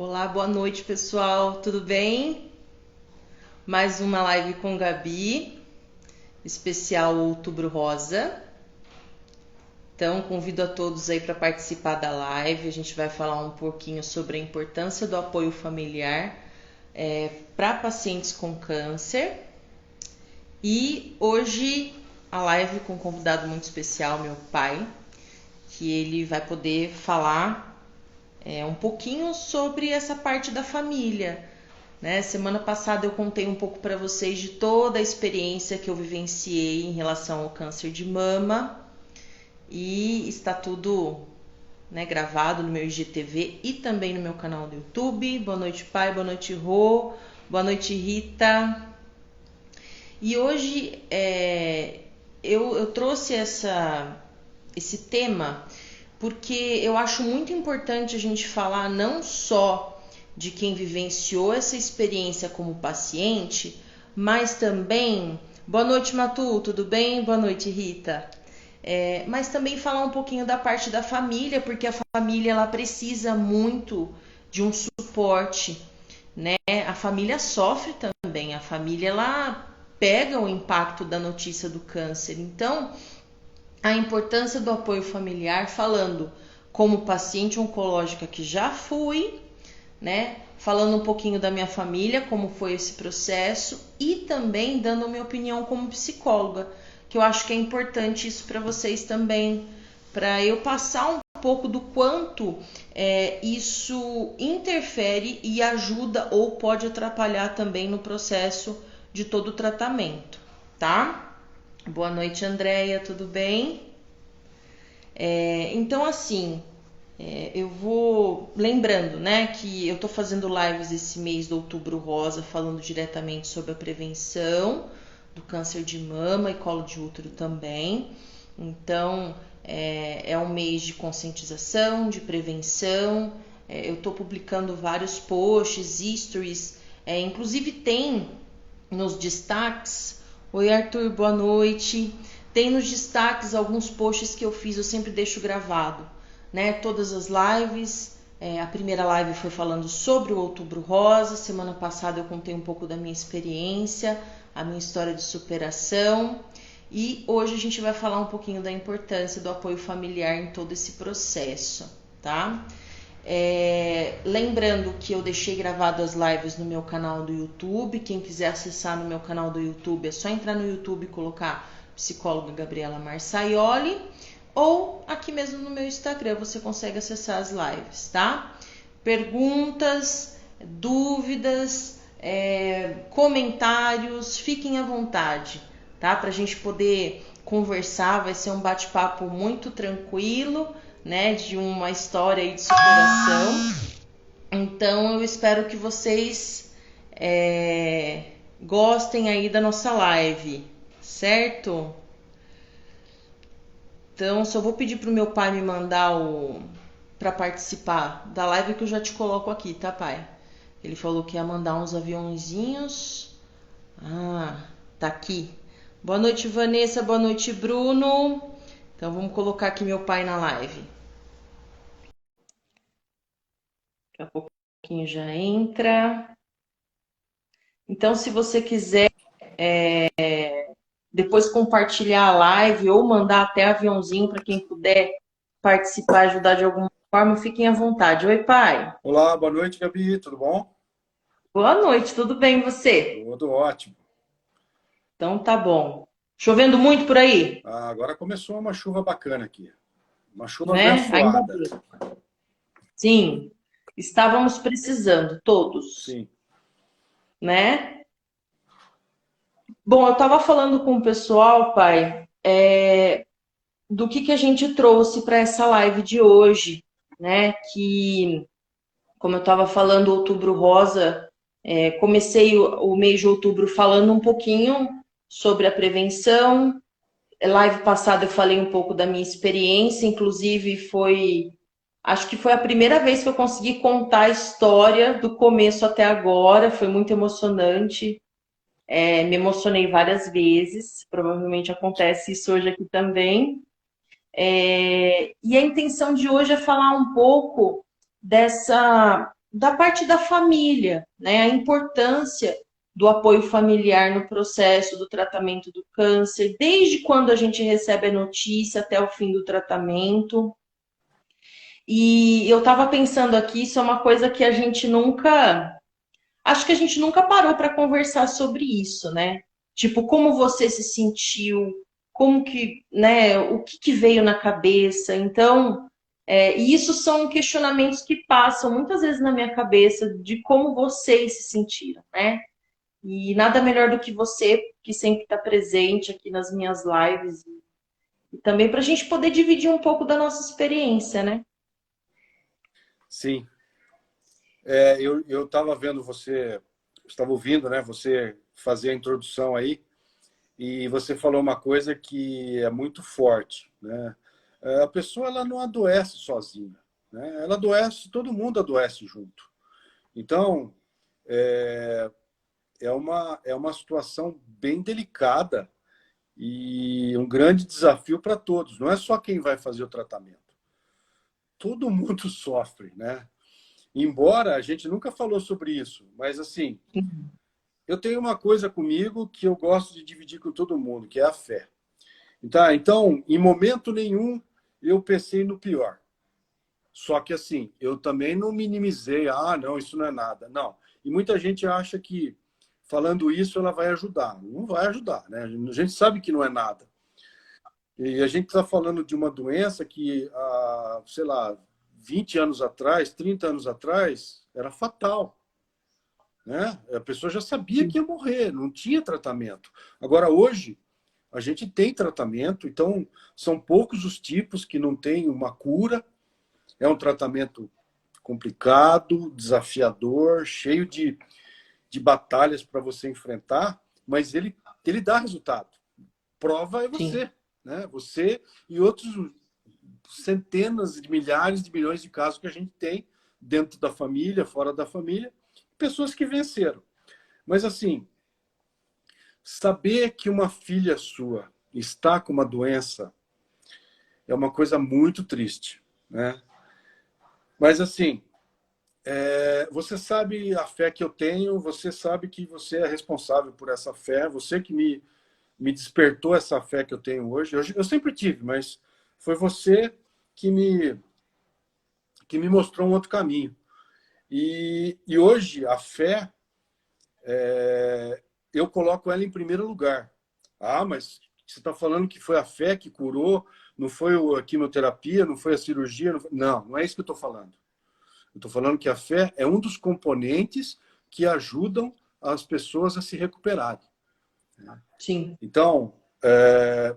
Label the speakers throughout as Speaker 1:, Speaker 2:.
Speaker 1: Olá, boa noite, pessoal. Tudo bem? Mais uma live com Gabi, especial Outubro Rosa. Então, convido a todos aí para participar da live. A gente vai falar um pouquinho sobre a importância do apoio familiar para pacientes com câncer. E hoje a live com um convidado muito especial, meu pai, que ele vai poder falar um pouquinho sobre essa parte da família. Né? Semana passada eu contei um pouco para vocês de toda a experiência que eu vivenciei em relação ao câncer de mama e está tudo, né, gravado no meu IGTV e também no meu canal do YouTube. Boa noite, pai, boa noite, Rô, boa noite, Rita. E hoje eu trouxe esse tema porque eu acho muito importante a gente falar não só de quem vivenciou essa experiência como paciente, mas também... Boa noite, Matu, tudo bem? Boa noite, Rita. Mas também falar um pouquinho da parte da família, porque a família ela precisa muito de um suporte, né? A família sofre também, a família ela pega o impacto da notícia do câncer. Então, a importância do apoio familiar, falando como paciente oncológica que já fui, né? Falando um pouquinho da minha família, como foi esse processo e também dando a minha opinião como psicóloga, que eu acho que é importante isso para vocês também, para eu passar um pouco do quanto isso interfere e ajuda ou pode atrapalhar também no processo de todo o tratamento, tá? Boa noite, Andréia, tudo bem? Então, assim, eu vou lembrando, né, que eu estou fazendo lives esse mês de Outubro Rosa, falando diretamente sobre a prevenção do câncer de mama e colo de útero também. Então, é um mês de conscientização, de prevenção. Eu estou publicando vários posts, stories, inclusive tem nos destaques. Oi, Arthur, boa noite. Tem nos destaques alguns posts que eu fiz, eu sempre deixo gravado, né? Todas as lives. A primeira live foi falando sobre o Outubro Rosa. Semana passada eu contei um pouco da minha experiência, a minha história de superação. E hoje a gente vai falar um pouquinho da importância do apoio familiar em todo esse processo, tá? Lembrando que eu deixei gravado as lives no meu canal do YouTube. Quem quiser acessar no meu canal do YouTube é só entrar no YouTube e colocar psicóloga Gabriela Marsaioli, ou aqui mesmo no meu Instagram você consegue acessar as lives, tá? Perguntas, dúvidas, comentários, fiquem à vontade, tá? Pra gente poder conversar, vai ser um bate-papo muito tranquilo, né, de uma história aí de superação. Então eu espero que vocês gostem aí da nossa live, certo? Então só vou pedir pro meu pai me mandar para participar da live que eu já te coloco aqui, tá, pai? Ele falou que ia mandar uns aviãozinhos. Ah, tá aqui. Boa noite, Vanessa. Boa noite, Bruno. Então vamos colocar aqui meu pai na live. Daqui a pouquinho já entra. Então, se você quiser depois compartilhar a live ou mandar até aviãozinho para quem puder participar, ajudar de alguma forma, fiquem à vontade. Oi, pai.
Speaker 2: Olá, boa noite, Gabi, tudo bom?
Speaker 1: Boa noite, tudo bem e você?
Speaker 2: Tudo ótimo.
Speaker 1: Então tá bom. Chovendo muito por aí,
Speaker 2: Agora começou uma chuva bacana aqui, uma chuva
Speaker 1: né? Ainda
Speaker 2: abençoada.
Speaker 1: bem. Sim, estávamos precisando, todos,
Speaker 2: Sim.
Speaker 1: né? Bom, eu estava falando com o pessoal, pai, do que a gente trouxe para essa live de hoje, né? Que, como eu estava falando, Outubro Rosa, comecei o mês de outubro falando um pouquinho sobre a prevenção. Live passada eu falei um pouco da minha experiência, inclusive acho que foi a primeira vez que eu consegui contar a história do começo até agora, foi muito emocionante. Me emocionei várias vezes, provavelmente acontece isso hoje aqui também. E a intenção de hoje é falar um pouco dessa da parte da família, né? A importância do apoio familiar no processo do tratamento do câncer, desde quando a gente recebe a notícia até o fim do tratamento. E eu estava pensando aqui, isso é uma coisa que a gente nunca, acho que a gente nunca parou para conversar sobre isso, né? Tipo, como você se sentiu, como que, né, o que que veio na cabeça. Então, e isso são questionamentos que passam muitas vezes na minha cabeça de como vocês se sentiram, né? E nada melhor do que você, que sempre está presente aqui nas minhas lives, e também para a gente poder dividir um pouco da nossa experiência, né?
Speaker 2: Sim. Eu estava vendo você, estava ouvindo, né? Você fazer a introdução aí, e você falou uma coisa que é muito forte, né? A pessoa ela não adoece sozinha, né? Ela adoece, todo mundo adoece junto. Então, é uma situação bem delicada e um grande desafio para todos. Não é só quem vai fazer o tratamento. Todo mundo sofre, né? Embora a gente nunca falou sobre isso, mas assim, eu tenho uma coisa comigo que eu gosto de dividir com todo mundo, que é a fé. Então, em momento nenhum, eu pensei no pior. Só que assim, eu também não minimizei, não, isso não é nada. Não. E muita gente acha que falando isso ela vai ajudar. Não vai ajudar, né? A gente sabe que não é nada. E a gente está falando de uma doença que, sei lá, 20 anos atrás, 30 anos atrás, era fatal. Né? A pessoa já sabia que ia morrer, não tinha tratamento. Agora, hoje, a gente tem tratamento, então são poucos os tipos que não têm uma cura. É um tratamento complicado, desafiador, cheio de batalhas para você enfrentar, mas ele dá resultado. Prova é
Speaker 1: Sim.
Speaker 2: você, né? Você e outros centenas de milhares de milhões de casos que a gente tem dentro da família, fora da família, pessoas que venceram. Mas assim, saber que uma filha sua está com uma doença é uma coisa muito triste, né? Mas assim, você sabe a fé que eu tenho, você sabe que você é responsável por essa fé, você que me despertou essa fé que eu tenho hoje. Eu sempre tive, mas foi você que que me mostrou um outro caminho. E hoje a fé, eu coloco ela em primeiro lugar. Mas você está falando que foi a fé que curou, não foi a quimioterapia, não foi a cirurgia? Não é isso que eu estou falando. Eu estou falando que a fé é um dos componentes que ajudam as pessoas a se recuperarem.
Speaker 1: Sim.
Speaker 2: Então, é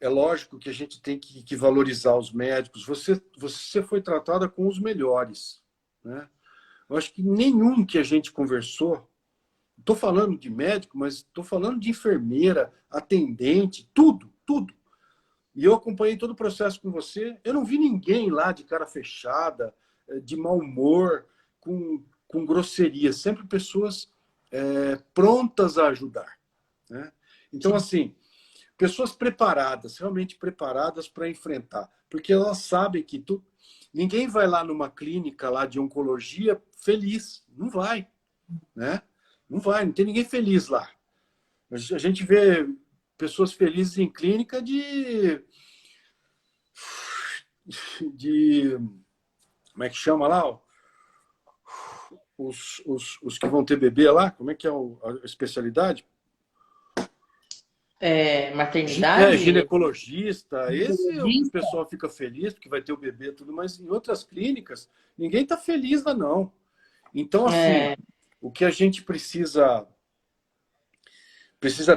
Speaker 2: lógico que a gente tem que valorizar os médicos. Você foi tratada com os melhores. Né? Eu acho que nenhum que a gente conversou, estou falando de médico, mas estou falando de enfermeira, atendente, tudo, tudo. E eu acompanhei todo o processo com você. Eu não vi ninguém lá de cara fechada, de mau humor, com grosseria. Sempre pessoas prontas a ajudar. Né? Então,
Speaker 1: Sim.
Speaker 2: assim, pessoas preparadas, realmente preparadas para enfrentar. Porque elas sabem que ninguém vai lá numa clínica lá de oncologia feliz. Não vai. Né? Não vai, não tem ninguém feliz lá. A gente vê pessoas felizes em clínica de como é que chama lá? Os que vão ter bebê lá, como é que é a especialidade?
Speaker 1: Maternidade?
Speaker 2: Ginecologista. Esse é o que o
Speaker 1: Ginecologista?
Speaker 2: pessoal fica feliz porque vai ter o bebê e tudo, mas em outras clínicas ninguém está feliz lá não. Então, assim,
Speaker 1: É,
Speaker 2: o que a gente precisa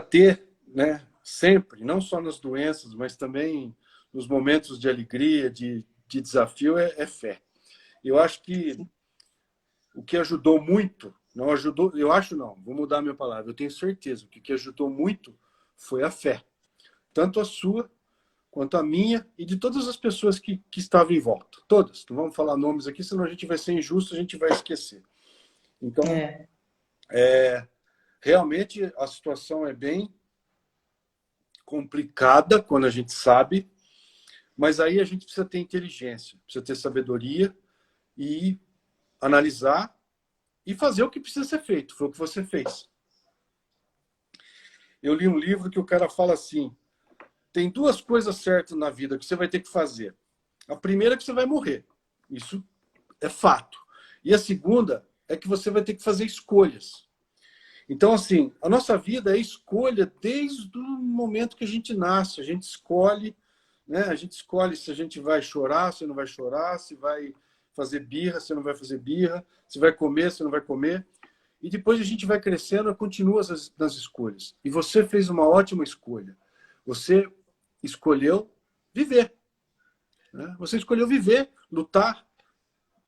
Speaker 2: ter, né, sempre, não só nas doenças, mas também nos momentos de alegria, de desafio, é fé. Eu acho que o que ajudou muito, não ajudou, eu acho não, vou mudar a minha palavra, eu tenho certeza que o que ajudou muito foi a fé. Tanto a sua, quanto a minha e de todas as pessoas que estavam em volta. Todas. Não vamos falar nomes aqui, senão a gente vai ser injusto, a gente vai esquecer. Então,
Speaker 1: é,
Speaker 2: realmente a situação é bem complicada quando a gente sabe, mas aí a gente precisa ter inteligência, precisa ter sabedoria e analisar e fazer o que precisa ser feito. Foi o que você fez. Eu li um livro que o cara fala assim, tem duas coisas certas na vida que você vai ter que fazer. A primeira é que você vai morrer. Isso é fato. E a segunda é que você vai ter que fazer escolhas. Então, assim, a nossa vida é escolha desde o momento que a gente nasce. A gente escolhe, né? A gente escolhe se a gente vai chorar, se não vai chorar, se vai fazer birra, se não vai fazer birra, se vai comer, se não vai comer. E depois a gente vai crescendo e continua nas escolhas. E você fez uma ótima escolha. Você escolheu viver. Né? Você escolheu viver, lutar.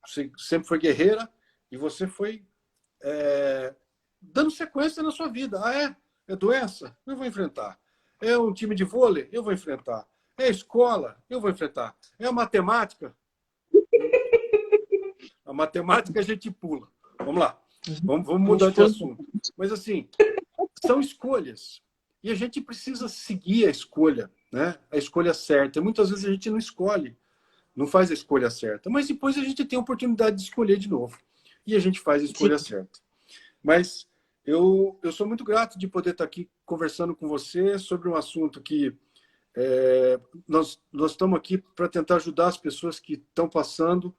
Speaker 2: Você sempre foi guerreira e você foi dando sequência na sua vida. Ah, é? É doença? Eu vou enfrentar. É um time de vôlei? Eu vou enfrentar. É escola? Eu vou enfrentar. É a matemática? A matemática a gente pula. Vamos lá. Vamos mudar de assunto. Mas, assim, são escolhas. E a gente precisa seguir a escolha, né? A escolha certa. E muitas vezes a gente não escolhe, não faz a escolha certa. Mas depois a gente tem a oportunidade de escolher de novo. E a gente faz a escolha certa. Mas eu sou muito grato de poder estar aqui conversando com você sobre um assunto que nós estamos aqui para tentar ajudar as pessoas que estão passando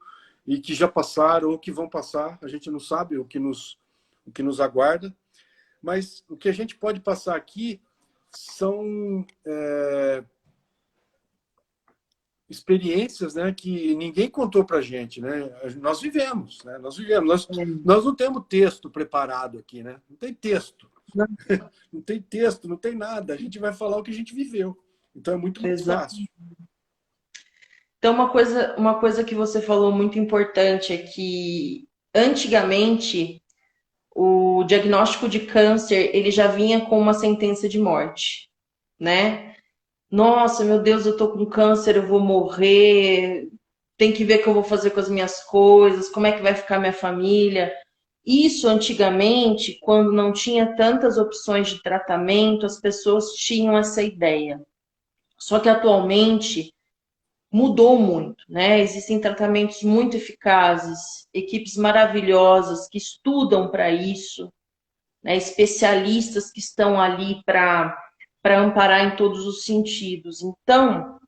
Speaker 2: e que já passaram ou que vão passar. A gente não sabe o que nos aguarda. Mas o que a gente pode passar aqui são experiências, né, que ninguém contou para a gente. Né? Nós vivemos. Né? Nós não temos texto preparado aqui. Né? Não tem texto. Não tem texto, não tem nada. A gente vai falar o que a gente viveu. Então é muito fácil.
Speaker 1: Então, uma coisa que você falou muito importante é que, antigamente, o diagnóstico de câncer, ele já vinha com uma sentença de morte, né? Nossa, meu Deus, eu tô com câncer, eu vou morrer, tem que ver o que eu vou fazer com as minhas coisas, como é que vai ficar minha família. Isso, antigamente, quando não tinha tantas opções de tratamento, as pessoas tinham essa ideia. Só que, atualmente, mudou muito, né? Existem tratamentos muito eficazes, equipes maravilhosas que estudam para isso, né? Especialistas que estão ali para amparar em todos os sentidos. Então,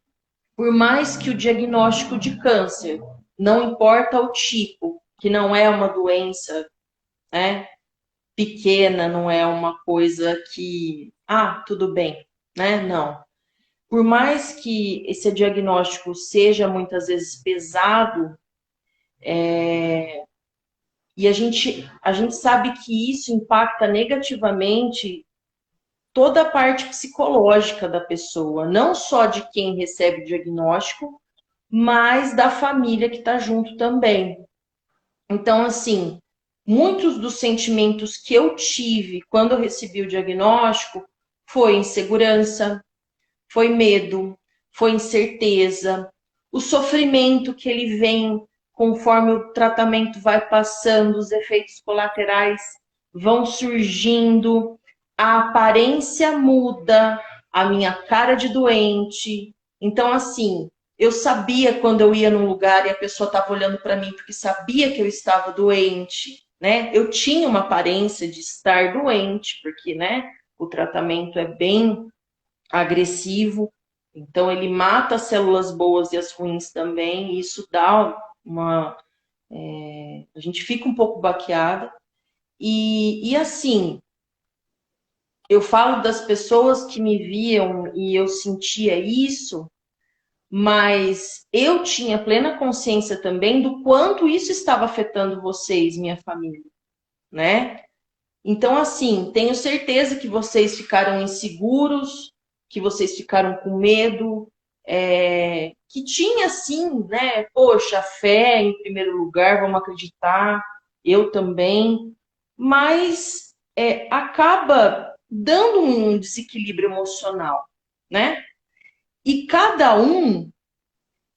Speaker 1: por mais que o diagnóstico de câncer, não importa o tipo, que não é uma doença, né, pequena, não é uma coisa que, tudo bem, né? Não. Por mais que esse diagnóstico seja muitas vezes pesado, e a gente sabe que isso impacta negativamente toda a parte psicológica da pessoa, não só de quem recebe o diagnóstico, mas da família que está junto também. Então, assim, muitos dos sentimentos que eu tive quando eu recebi o diagnóstico foi insegurança, foi medo, foi incerteza, o sofrimento que ele vem conforme o tratamento vai passando, os efeitos colaterais vão surgindo, a aparência muda, a minha cara de doente. Então, assim, eu sabia quando eu ia num lugar e a pessoa estava olhando para mim porque sabia que eu estava doente, né? Eu tinha uma aparência de estar doente, porque, né, o tratamento é bem agressivo, então ele mata as células boas e as ruins também, e isso dá uma... a gente fica um pouco baqueada. E assim, eu falo das pessoas que me viam e eu sentia isso, mas eu tinha plena consciência também do quanto isso estava afetando vocês, minha família, né? Então, assim, tenho certeza que vocês ficaram inseguros, que vocês ficaram com medo, que tinha, sim, né? Poxa, a fé em primeiro lugar, vamos acreditar, eu também, mas acaba dando um desequilíbrio emocional, né? E cada um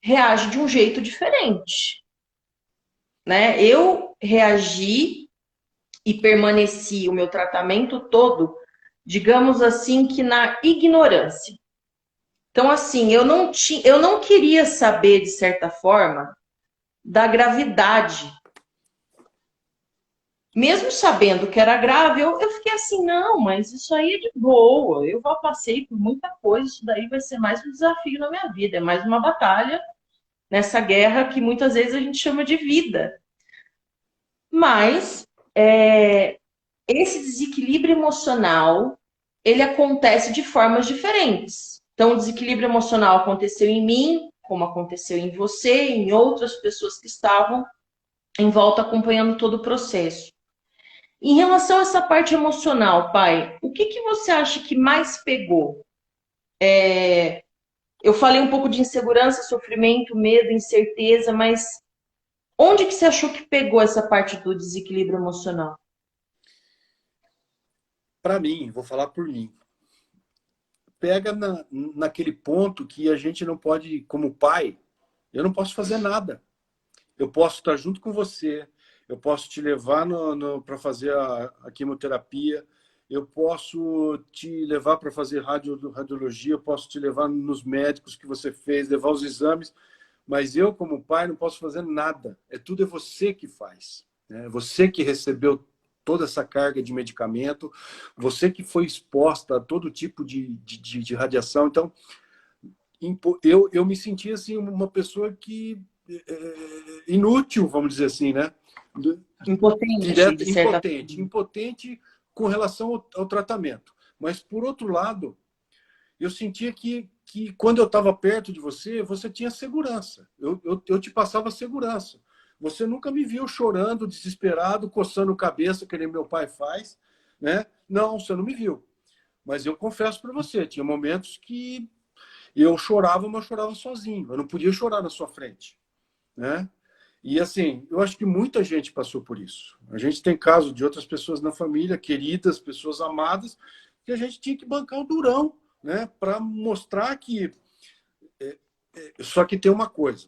Speaker 1: reage de um jeito diferente, né? Eu reagi e permaneci o meu tratamento todo, digamos assim, que na ignorância. Então, assim, eu não queria saber, de certa forma, da gravidade mesmo sabendo que era grave, eu fiquei assim, não, mas isso aí é de boa, eu já passei por muita coisa, isso daí vai ser mais um desafio na minha vida, é mais uma batalha nessa guerra que muitas vezes a gente chama de vida. Mas esse desequilíbrio emocional, ele acontece de formas diferentes. Então, o desequilíbrio emocional aconteceu em mim, como aconteceu em você, em outras pessoas que estavam em volta acompanhando todo o processo. Em relação a essa parte emocional, pai, o que que você acha que mais pegou? Eu falei um pouco de insegurança, sofrimento, medo, incerteza, mas onde que você achou que pegou essa parte do desequilíbrio emocional?
Speaker 2: Para mim, vou falar por mim, pega naquele ponto que a gente não pode, como pai, eu não posso fazer nada. Eu posso estar junto com você, eu posso te levar para fazer a quimioterapia, eu posso te levar para fazer radiologia, eu posso te levar nos médicos que você fez, levar os exames, mas eu, como pai, não posso fazer nada. Tudo é você que faz. Né? Você que recebeu toda essa carga de medicamento, você que foi exposta a todo tipo de radiação. Então, eu me senti assim, uma pessoa que inútil, vamos dizer assim, né?
Speaker 1: Impotente,
Speaker 2: Direto,
Speaker 1: de certa
Speaker 2: impotente,
Speaker 1: forma.
Speaker 2: impotente com relação ao tratamento. Mas, por outro lado, eu sentia que quando eu estava perto de você, você tinha segurança. Eu te passava segurança. Você nunca me viu chorando, desesperado, coçando a cabeça, que nem meu pai faz. Né? Não, você não me viu. Mas eu confesso para você, tinha momentos que eu chorava, mas eu chorava sozinho. Eu não podia chorar na sua frente. Né? E assim, eu acho que muita gente passou por isso. A gente tem caso de outras pessoas na família, queridas, pessoas amadas, que a gente tinha que bancar o durão, né, para mostrar que. Só que tem uma coisa.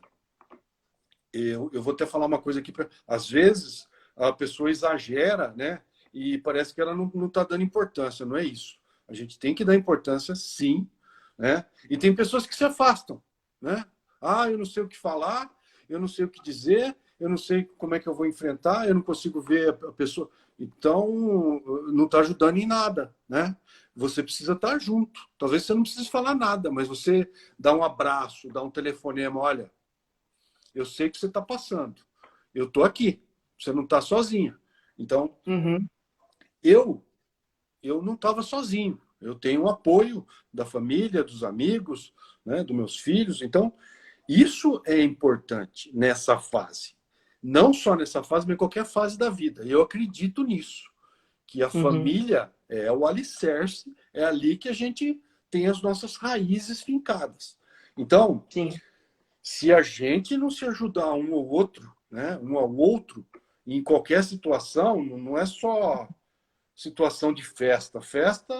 Speaker 2: Eu vou até falar uma coisa aqui. Às vezes a pessoa exagera, né, e parece que ela não está dando importância. Não é isso. A gente tem que dar importância, sim, né? E tem pessoas que se afastam, né? Ah, eu não sei o que falar, eu não sei o que dizer, eu não sei como é que eu vou enfrentar, eu não consigo ver a pessoa. Então, não está ajudando em nada, né? Você precisa estar junto. Talvez você não precise falar nada, mas você dá um abraço, dá um telefonema, olha, eu sei que você está passando. Eu estou aqui. Você não está sozinha. Então,
Speaker 1: Uhum.
Speaker 2: eu eu não estava sozinho. Eu tenho o apoio da família, dos amigos, né, dos meus filhos. Então, isso é importante nessa fase. Não só nessa fase, mas em qualquer fase da vida. Eu acredito nisso, que a
Speaker 1: Uhum.
Speaker 2: família é o alicerce, é ali que a gente tem as nossas raízes fincadas. Então,
Speaker 1: Sim.
Speaker 2: se a gente não se ajudar um ao outro, né, um ao outro, em qualquer situação, não é só situação de festa. Festa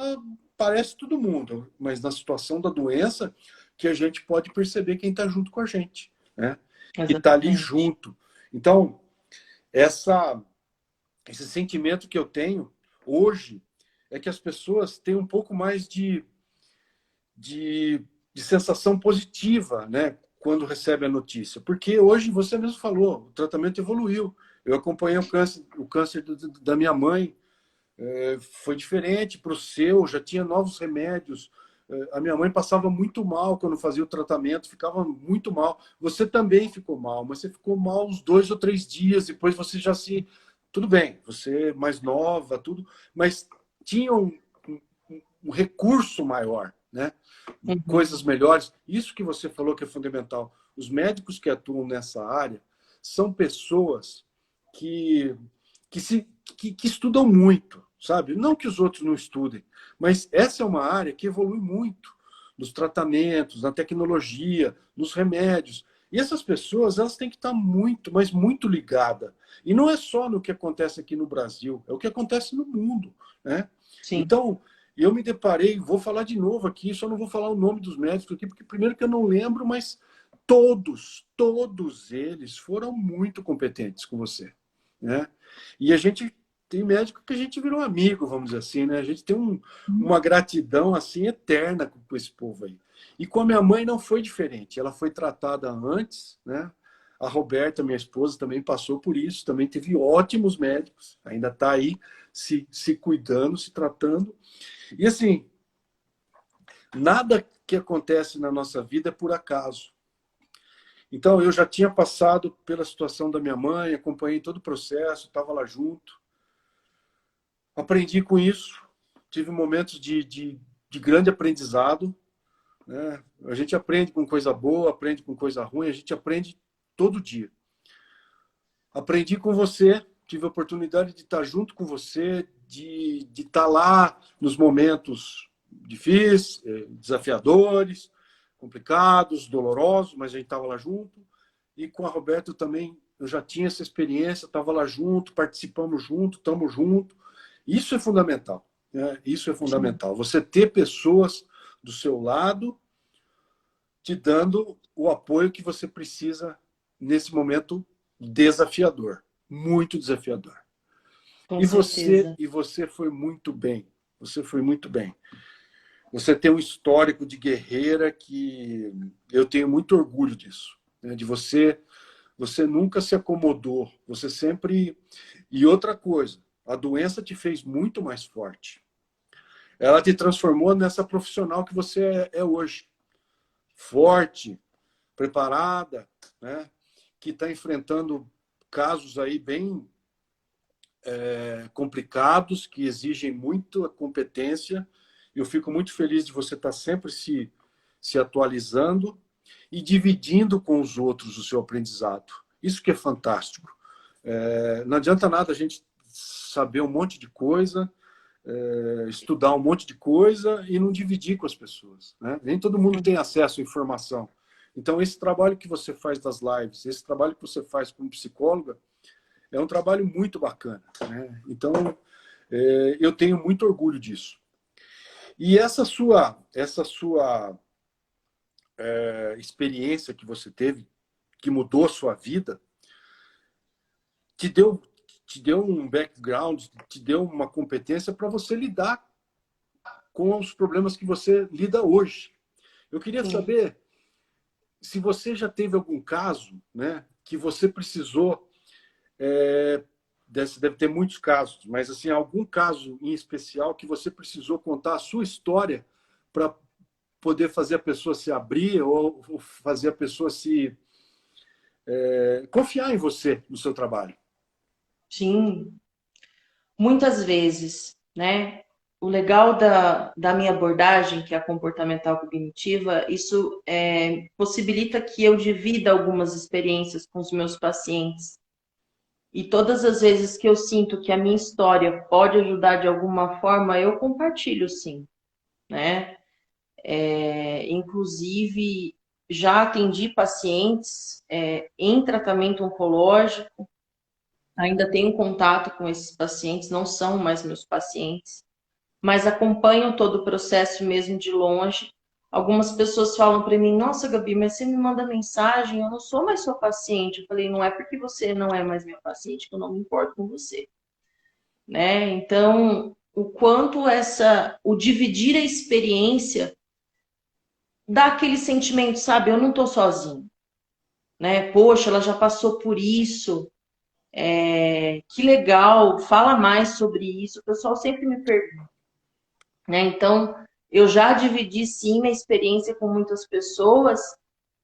Speaker 2: parece todo mundo, mas na situação da doença que a gente pode perceber quem está junto com a gente, né? Que está ali
Speaker 1: Exatamente.
Speaker 2: junto. Então, essa, esse sentimento que eu tenho hoje é que as pessoas têm um pouco mais de sensação positiva, né? Quando recebe a notícia. Porque hoje, você mesmo falou, o tratamento evoluiu. Eu acompanhei o câncer da minha mãe, foi diferente para o seu, já tinha novos remédios. A minha mãe passava muito mal quando fazia o tratamento, ficava muito mal. Você também ficou mal, mas você ficou mal uns 2 ou 3 dias, depois você já se. Tudo bem, você é mais nova, tudo, mas tinha um recurso maior, né?
Speaker 1: Uhum.
Speaker 2: Coisas melhores. Isso que você falou que é fundamental. Os médicos que atuam nessa área são pessoas que, que estudam muito, sabe? Não que os outros não estudem, mas essa é uma área que evolui muito nos tratamentos, na tecnologia, nos remédios. E essas pessoas, elas têm que estar muito, mas muito ligadas. E não é só no que acontece aqui no Brasil, é o que acontece no mundo, né?
Speaker 1: Sim.
Speaker 2: Então, eu me deparei, vou falar de novo aqui, só não vou falar o nome dos médicos aqui, porque primeiro que eu não lembro, mas todos eles foram muito competentes com você, né? E a gente tem médico que a gente virou amigo, vamos dizer assim, né? A gente tem uma gratidão assim eterna com esse povo aí. E com a minha mãe não foi diferente. Ela foi tratada antes, né? A Roberta, minha esposa, também passou por isso, também teve ótimos médicos, ainda está aí se cuidando, se tratando. E assim, nada que acontece na nossa vida é por acaso. Então, eu já tinha passado pela situação da minha mãe, acompanhei todo o processo, estava lá junto. Aprendi com isso, tive momentos de grande aprendizado, né? A gente aprende com coisa boa, aprende com coisa ruim, a gente aprende todo dia. Aprendi com você, tive a oportunidade de estar junto com você, de estar lá nos momentos difíceis, desafiadores, complicados, dolorosos, mas a gente estava lá junto. E com a Roberta também, eu já tinha essa experiência, estava lá junto, participamos junto, estamos juntos. Isso é fundamental, né? Isso é fundamental. Você ter pessoas do seu lado te dando o apoio que você precisa nesse momento desafiador, muito desafiador.
Speaker 1: Com certeza.
Speaker 2: E você foi muito bem. Você foi muito bem. Você tem um histórico de guerreira que eu tenho muito orgulho disso, né? De você, você nunca se acomodou. Você sempre. E outra coisa, a doença te fez muito mais forte. Ela te transformou nessa profissional que você é hoje, forte, preparada, né? Que está enfrentando casos aí bem complicados, que exigem muita competência. Eu fico muito feliz de você estar sempre se atualizando e dividindo com os outros o seu aprendizado. Isso que é fantástico. Não adianta nada a gente saber um monte de coisa, estudar um monte de coisa e não dividir com as pessoas, né? Nem todo mundo tem acesso à informação. Então, esse trabalho que você faz das lives, esse trabalho que você faz como psicóloga, é um trabalho muito bacana, né? Então, eu tenho muito orgulho disso. E essa sua experiência que você teve, que mudou a sua vida, te deu, te deu um background, te deu uma competência para você lidar com os problemas que você lida hoje. Eu queria
Speaker 1: Sim.
Speaker 2: saber se você já teve algum caso, né, que você precisou, deve ter muitos casos, mas assim, algum caso em especial que você precisou contar a sua história para poder fazer a pessoa se abrir ou fazer a pessoa se confiar em você, no seu trabalho.
Speaker 1: Sim, muitas vezes, né? O legal da minha abordagem, que é a comportamental cognitiva, isso possibilita que eu divida algumas experiências com os meus pacientes. E todas as vezes que eu sinto que a minha história pode ajudar de alguma forma, eu compartilho, sim, né? Inclusive, já atendi pacientes em tratamento oncológico, ainda tenho contato com esses pacientes, não são mais meus pacientes, mas acompanham todo o processo mesmo de longe. Algumas pessoas falam para mim: nossa, Gabi, mas você me manda mensagem, eu não sou mais sua paciente. Eu falei: não é porque você não é mais meu paciente que eu não me importo com você, né? Então, o quanto o dividir a experiência dá aquele sentimento, sabe? Eu não tô sozinho, né? Poxa, ela já passou por isso. Que legal, fala mais sobre isso. O pessoal sempre me pergunta, né? Então, eu já dividi sim minha experiência com muitas pessoas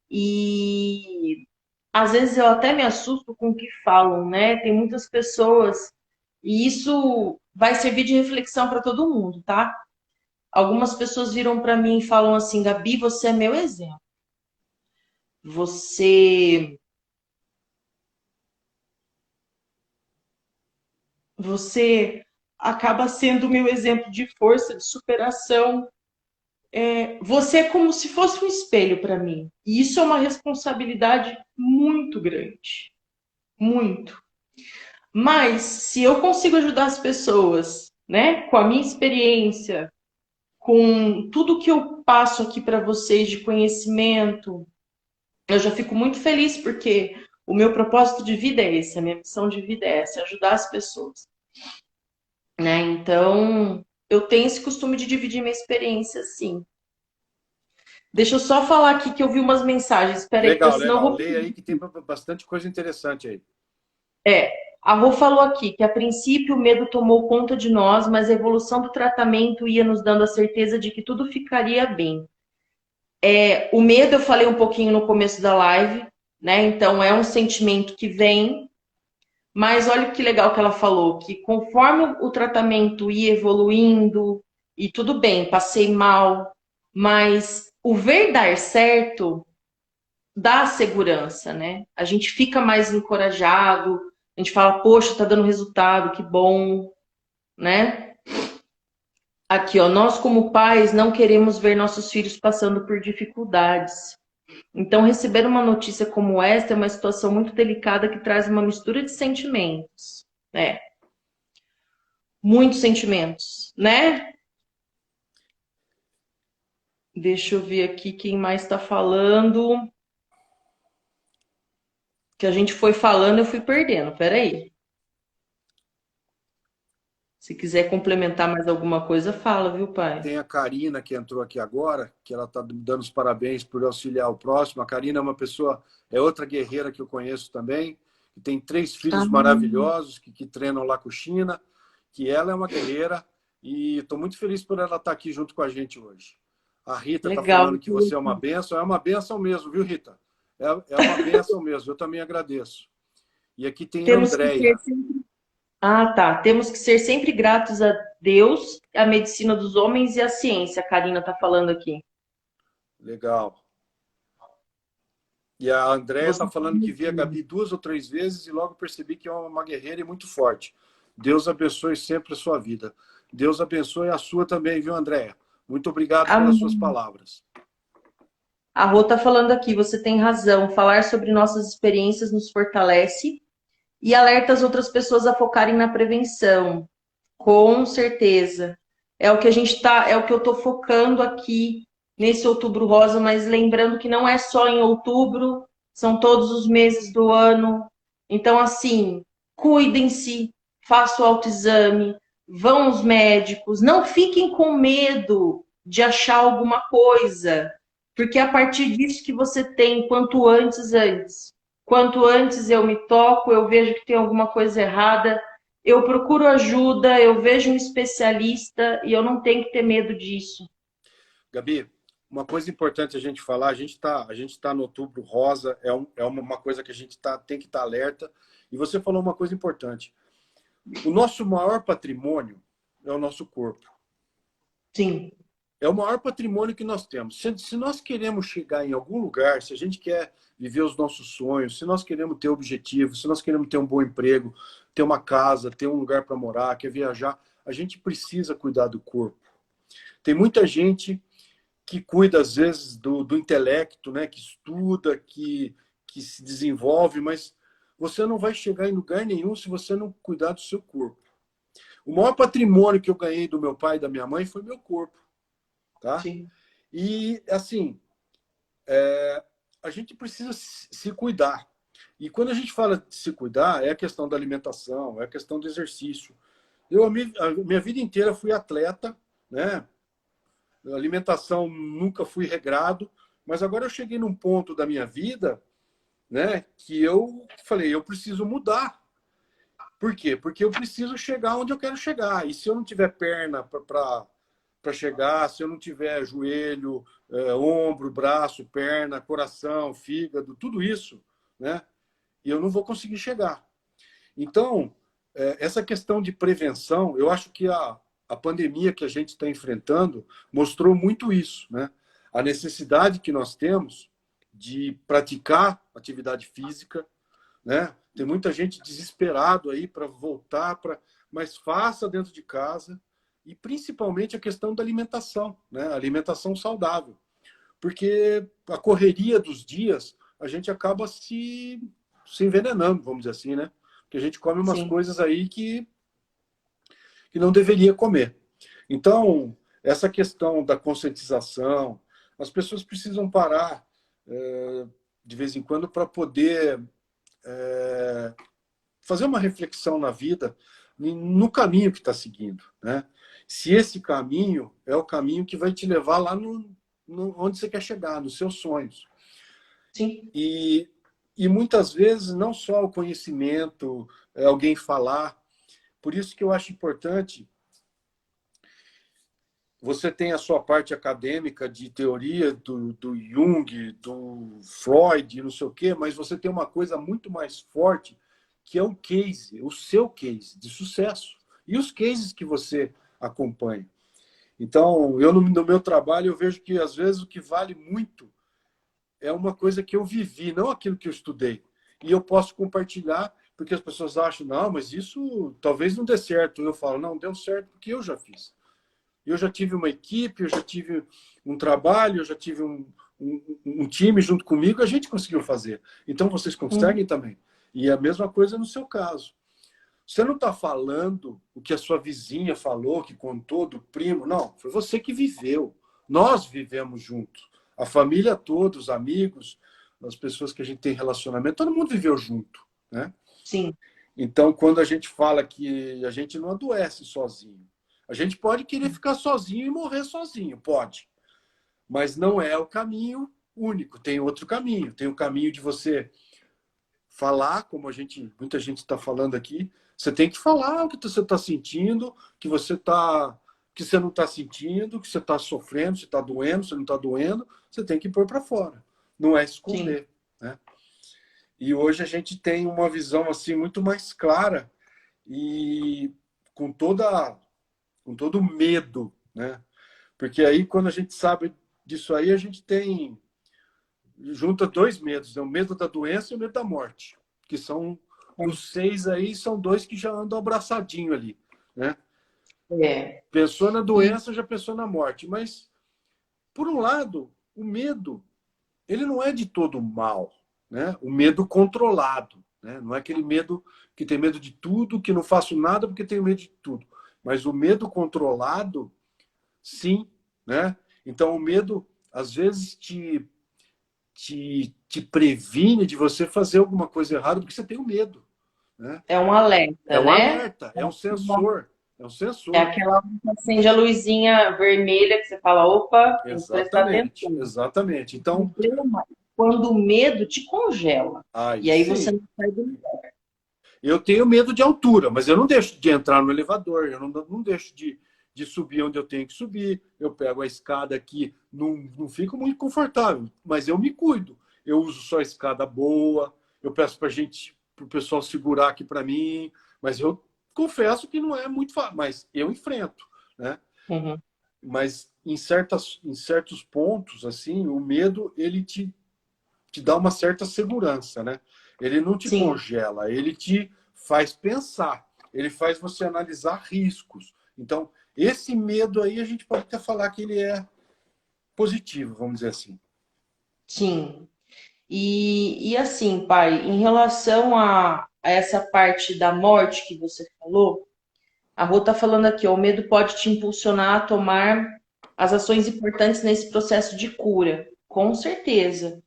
Speaker 1: e às vezes eu até me assusto com o que falam, né? Tem muitas pessoas e isso vai servir de reflexão para todo mundo, tá? Algumas pessoas viram para mim e falam assim: Gabi, você é meu exemplo. Você você acaba sendo o meu exemplo de força, de superação. Você é como se fosse um espelho para mim. E isso é uma responsabilidade muito grande. Muito. Mas se eu consigo ajudar as pessoas, né, com a minha experiência, com tudo que eu passo aqui para vocês de conhecimento, eu já fico muito feliz porque o meu propósito de vida é esse, a minha missão de vida é essa, ajudar as pessoas, né? Então, eu tenho esse costume de dividir minha experiência, sim. Deixa eu só falar aqui que eu vi umas mensagens. Espera aí, porque
Speaker 2: Legal,
Speaker 1: senão eu
Speaker 2: legal.
Speaker 1: vou.
Speaker 2: Leia aí que tem bastante coisa interessante aí.
Speaker 1: É, a Rô falou aqui que a princípio o medo tomou conta de nós, mas a evolução do tratamento ia nos dando a certeza de que tudo ficaria bem. O medo eu falei um pouquinho no começo da live, né? Então é um sentimento que vem, mas olha que legal que ela falou, que conforme o tratamento ia evoluindo, e tudo bem, passei mal, mas o ver dar certo dá segurança, né? A gente fica mais encorajado, a gente fala, poxa, tá dando resultado, que bom, né? Aqui, ó, nós como pais não queremos ver nossos filhos passando por dificuldades. Então, receber uma notícia como esta é uma situação muito delicada que traz uma mistura de sentimentos, né? Muitos sentimentos, né? Deixa eu ver aqui quem mais está falando. Que a gente foi falando, eu fui perdendo. Peraí. Se quiser complementar mais alguma coisa, fala, viu, pai?
Speaker 2: Tem a Karina, que entrou aqui agora, que ela está dando os parabéns por auxiliar o próximo. A Karina é uma pessoa, é outra guerreira que eu conheço também, que tem 3 filhos
Speaker 1: Ah,
Speaker 2: maravilhosos, que treinam lá com China, que ela é uma guerreira e estou muito feliz por ela estar aqui junto com a gente hoje. A Rita está
Speaker 1: legal.
Speaker 2: falando que você é uma bênção mesmo, viu, Rita? É uma bênção mesmo, eu também agradeço. E aqui tem a
Speaker 1: Temos que ser
Speaker 2: Andréia.
Speaker 1: sempre... Ah, tá. Temos que ser sempre gratos a Deus, a medicina dos homens e a ciência, a Karina tá falando aqui.
Speaker 2: Legal. E a Andréia
Speaker 1: Você...
Speaker 2: está falando que via a Gabi 2 ou 3 vezes e logo percebi que é uma guerreira e muito forte. Deus abençoe sempre a sua vida. Deus abençoe a sua também, viu, Andréia? Muito obrigado pelas suas
Speaker 1: Amém.
Speaker 2: palavras.
Speaker 1: A Rô tá falando aqui, você tem razão. Falar sobre nossas experiências nos fortalece e alerta as outras pessoas a focarem na prevenção. Com certeza. É o que a gente tá, é o que eu tô focando aqui nesse Outubro Rosa, mas lembrando que não é só em outubro, são todos os meses do ano. Então, assim, cuidem-se, façam o autoexame, vão aos médicos, não fiquem com medo de achar alguma coisa, porque é a partir disso que você tem, quanto antes, antes. Quanto antes eu me toco, eu vejo que tem alguma coisa errada, eu procuro ajuda, eu vejo um especialista e eu não tenho que ter medo disso.
Speaker 2: Gabi, uma coisa importante a gente falar, a gente tá no Outubro Rosa, é uma coisa que a gente tem que estar alerta. E você falou uma coisa importante. O nosso maior patrimônio é o nosso corpo.
Speaker 1: Sim,
Speaker 2: É o maior patrimônio que nós temos. Se nós queremos chegar em algum lugar, se a gente quer viver os nossos sonhos, se nós queremos ter objetivos, se nós queremos ter um bom emprego, ter uma casa, ter um lugar para morar, quer viajar, a gente precisa cuidar do corpo. Tem muita gente que cuida, às vezes, do intelecto, né? Que estuda, que se desenvolve, mas você não vai chegar em lugar nenhum se você não cuidar do seu corpo. O maior patrimônio que eu ganhei do meu pai e da minha mãe foi meu corpo. Tá?
Speaker 1: sim,
Speaker 2: E, assim, a gente precisa se cuidar. E quando a gente fala de se cuidar, é a questão da alimentação, é a questão do exercício. A minha vida inteira fui atleta, né? A alimentação nunca fui regrado, mas agora eu cheguei num ponto da minha vida, né, que eu falei, eu preciso mudar. Por quê? Porque eu preciso chegar onde eu quero chegar. E se eu não tiver perna para chegar, se eu não tiver joelho, ombro, braço, perna, coração, fígado, tudo isso, né? E eu não vou conseguir chegar. Então, essa questão de prevenção, eu acho que a pandemia que a gente está enfrentando mostrou muito isso, né? A necessidade que nós temos de praticar atividade física, né? Tem muita gente desesperado aí para voltar, mas faça dentro de casa, e principalmente a questão da alimentação, né? Alimentação saudável. Porque a correria dos dias, a gente acaba se envenenando, vamos dizer assim, né? Porque a gente come umas
Speaker 1: sim,
Speaker 2: coisas aí que não deveria comer. Então, essa questão da conscientização, as pessoas precisam parar de vez em quando para poder fazer uma reflexão na vida no caminho que está seguindo, né? Se esse caminho é o caminho que vai te levar lá onde você quer chegar, nos seus sonhos.
Speaker 1: Sim.
Speaker 2: E muitas vezes, não só o conhecimento, alguém falar. Por isso que eu acho importante, você tem a sua parte acadêmica de teoria do Jung, do Freud, não sei o quê, mas você tem uma coisa muito mais forte, que é o case, o seu case de sucesso. E os cases que você acompanha. Então, eu no meu trabalho, eu vejo que, às vezes, o que vale muito é uma coisa que eu vivi, não aquilo que eu estudei. E eu posso compartilhar, porque as pessoas acham, não, mas isso talvez não dê certo. Eu falo, não, deu certo porque eu já fiz. Eu já tive uma equipe, eu já tive um trabalho, eu já tive um time junto comigo, a gente conseguiu fazer. Então, vocês conseguem também. E a mesma coisa no seu caso. Você não está falando o que a sua vizinha falou, que contou do primo. Não, foi você que viveu. Nós vivemos juntos. A família toda, os amigos, as pessoas que a gente tem relacionamento, todo mundo viveu junto, né?
Speaker 1: Sim.
Speaker 2: Então, quando a gente fala que a gente não adoece sozinho, a gente pode querer ficar sozinho e morrer sozinho, pode. Mas não é o caminho único. Tem outro caminho. Tem o caminho de você falar, como muita gente está falando aqui. Você tem que falar o que você está sentindo, que você não está sentindo, que você está sofrendo, se está doendo, se não está doendo. Você tem que pôr para fora. Não é esconder, né? E hoje a gente tem uma visão assim muito mais clara e com todo o medo, né? Porque aí, quando a gente sabe disso aí, a gente junta dois medos, né? O medo da doença e o medo da morte, que são dos 6 aí, são 2 que já andam abraçadinho ali, né?
Speaker 1: É.
Speaker 2: Pensou na doença, já pensou na morte. Mas, por um lado, o medo, ele não é de todo mal, né? O medo controlado, né? Não é aquele medo que tem medo de tudo, que não faço nada porque tenho medo de tudo. Mas o medo controlado, sim, né? Então, o medo, às vezes, te previne de você fazer alguma coisa errada porque você tem o medo, né?
Speaker 1: É um
Speaker 2: É
Speaker 1: alerta,
Speaker 2: um
Speaker 1: né?
Speaker 2: alerta, é um sensor, é um
Speaker 1: É
Speaker 2: sensor.
Speaker 1: aquela hora que acende a luzinha vermelha que você fala, opa, tem que prestar
Speaker 2: Exatamente,
Speaker 1: atenção.
Speaker 2: exatamente.
Speaker 1: O
Speaker 2: Então,
Speaker 1: problema é quando o medo te congela.
Speaker 2: aí
Speaker 1: E aí você
Speaker 2: sim.
Speaker 1: não sai do lugar.
Speaker 2: Eu tenho medo de altura, mas eu não deixo de entrar no elevador, eu não deixo de subir onde eu tenho que subir. Eu pego a escada aqui, não fico muito confortável, mas eu me cuido. Eu uso só escada boa, eu peço para o pessoal segurar aqui para mim, mas eu confesso que não é muito fácil, mas eu enfrento, né?
Speaker 1: Uhum.
Speaker 2: Mas em certos pontos, assim, o medo ele te dá uma certa segurança, né? Ele não te
Speaker 1: Sim,
Speaker 2: congela, ele te faz pensar, ele faz você analisar riscos. Então, esse medo aí a gente pode até falar que ele é positivo, vamos dizer assim.
Speaker 1: sim. E assim, pai, em relação a essa parte da morte que você falou, a Rô tá falando aqui, ó, o medo pode te impulsionar a tomar as ações importantes nesse processo de cura. Com certeza.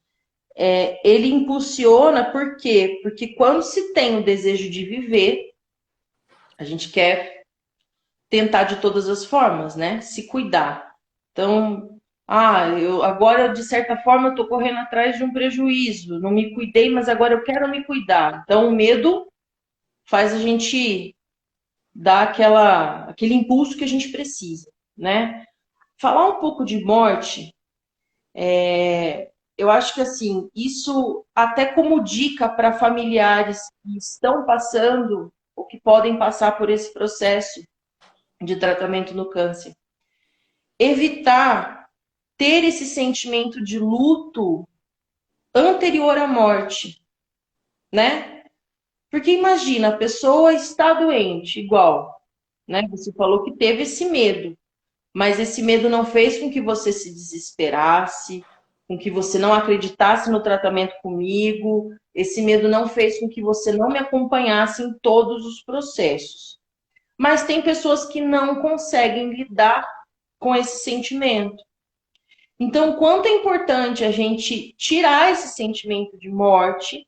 Speaker 1: Ele impulsiona por quê? Porque quando se tem o desejo de viver, a gente quer tentar de todas as formas, né? Se cuidar. Então, eu agora de certa forma eu tô correndo atrás de um prejuízo, não me cuidei, mas agora eu quero me cuidar. Então, o medo faz a gente dar aquele impulso que a gente precisa, né? Falar um pouco de morte, eu acho que assim, isso até como dica para familiares que estão passando ou que podem passar por esse processo de tratamento no câncer. Evitar ter esse sentimento de luto anterior à morte, né? Porque imagina, a pessoa está doente, igual, né? Você falou que teve esse medo, mas esse medo não fez com que você se desesperasse, com que você não acreditasse no tratamento comigo, esse medo não fez com que você não me acompanhasse em todos os processos. Mas tem pessoas que não conseguem lidar com esse sentimento. Então, quanto é importante a gente tirar esse sentimento de morte,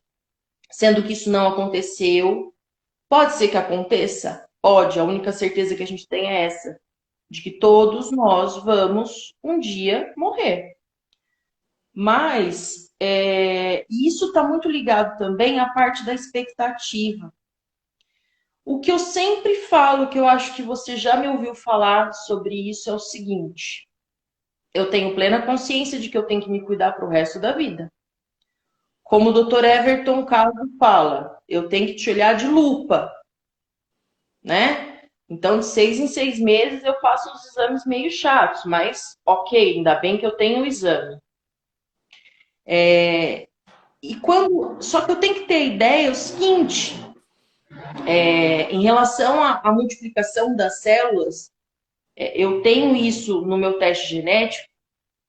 Speaker 1: sendo que isso não aconteceu. Pode ser que aconteça? Pode. A única certeza que a gente tem é essa, de que todos nós vamos um dia morrer. Mas isso está muito ligado também à parte da expectativa. O que eu sempre falo, que eu acho que você já me ouviu falar sobre isso, é o seguinte: eu tenho plena consciência de que eu tenho que me cuidar para o resto da vida. Como o Dr. Everton Carlos fala, eu tenho que te olhar de lupa, né? Então, de 6 em 6 meses eu faço os exames meio chatos, mas ok, ainda bem que eu tenho o exame. Só que eu tenho que ter ideia o seguinte, em relação à multiplicação das células, eu tenho isso no meu teste genético,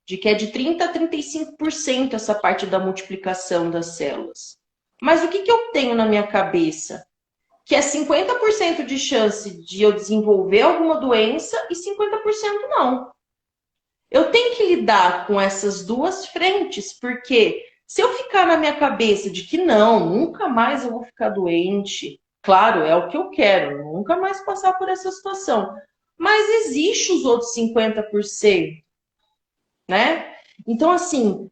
Speaker 1: de que é de 30 a 35% essa parte da multiplicação das células. Mas o que eu tenho na minha cabeça? Que é 50% de chance de eu desenvolver alguma doença e 50% não. Eu tenho que lidar com essas duas frentes, porque se eu ficar na minha cabeça de que não, nunca mais eu vou ficar doente, claro, é o que eu quero, nunca mais passar por essa situação. Mas existe os outros 50%, né? Então, assim,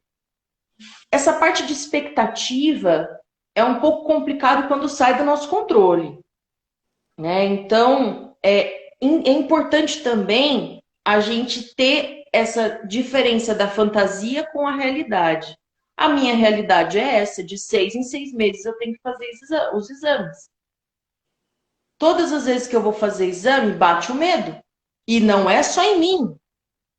Speaker 1: essa parte de expectativa é um pouco complicado quando sai do nosso controle, né? Então, é importante também a gente ter essa diferença da fantasia com a realidade. A minha realidade é essa, de 6 em 6 meses eu tenho que fazer os exames. Todas as vezes que eu vou fazer exame, bate o medo. E não é só em mim.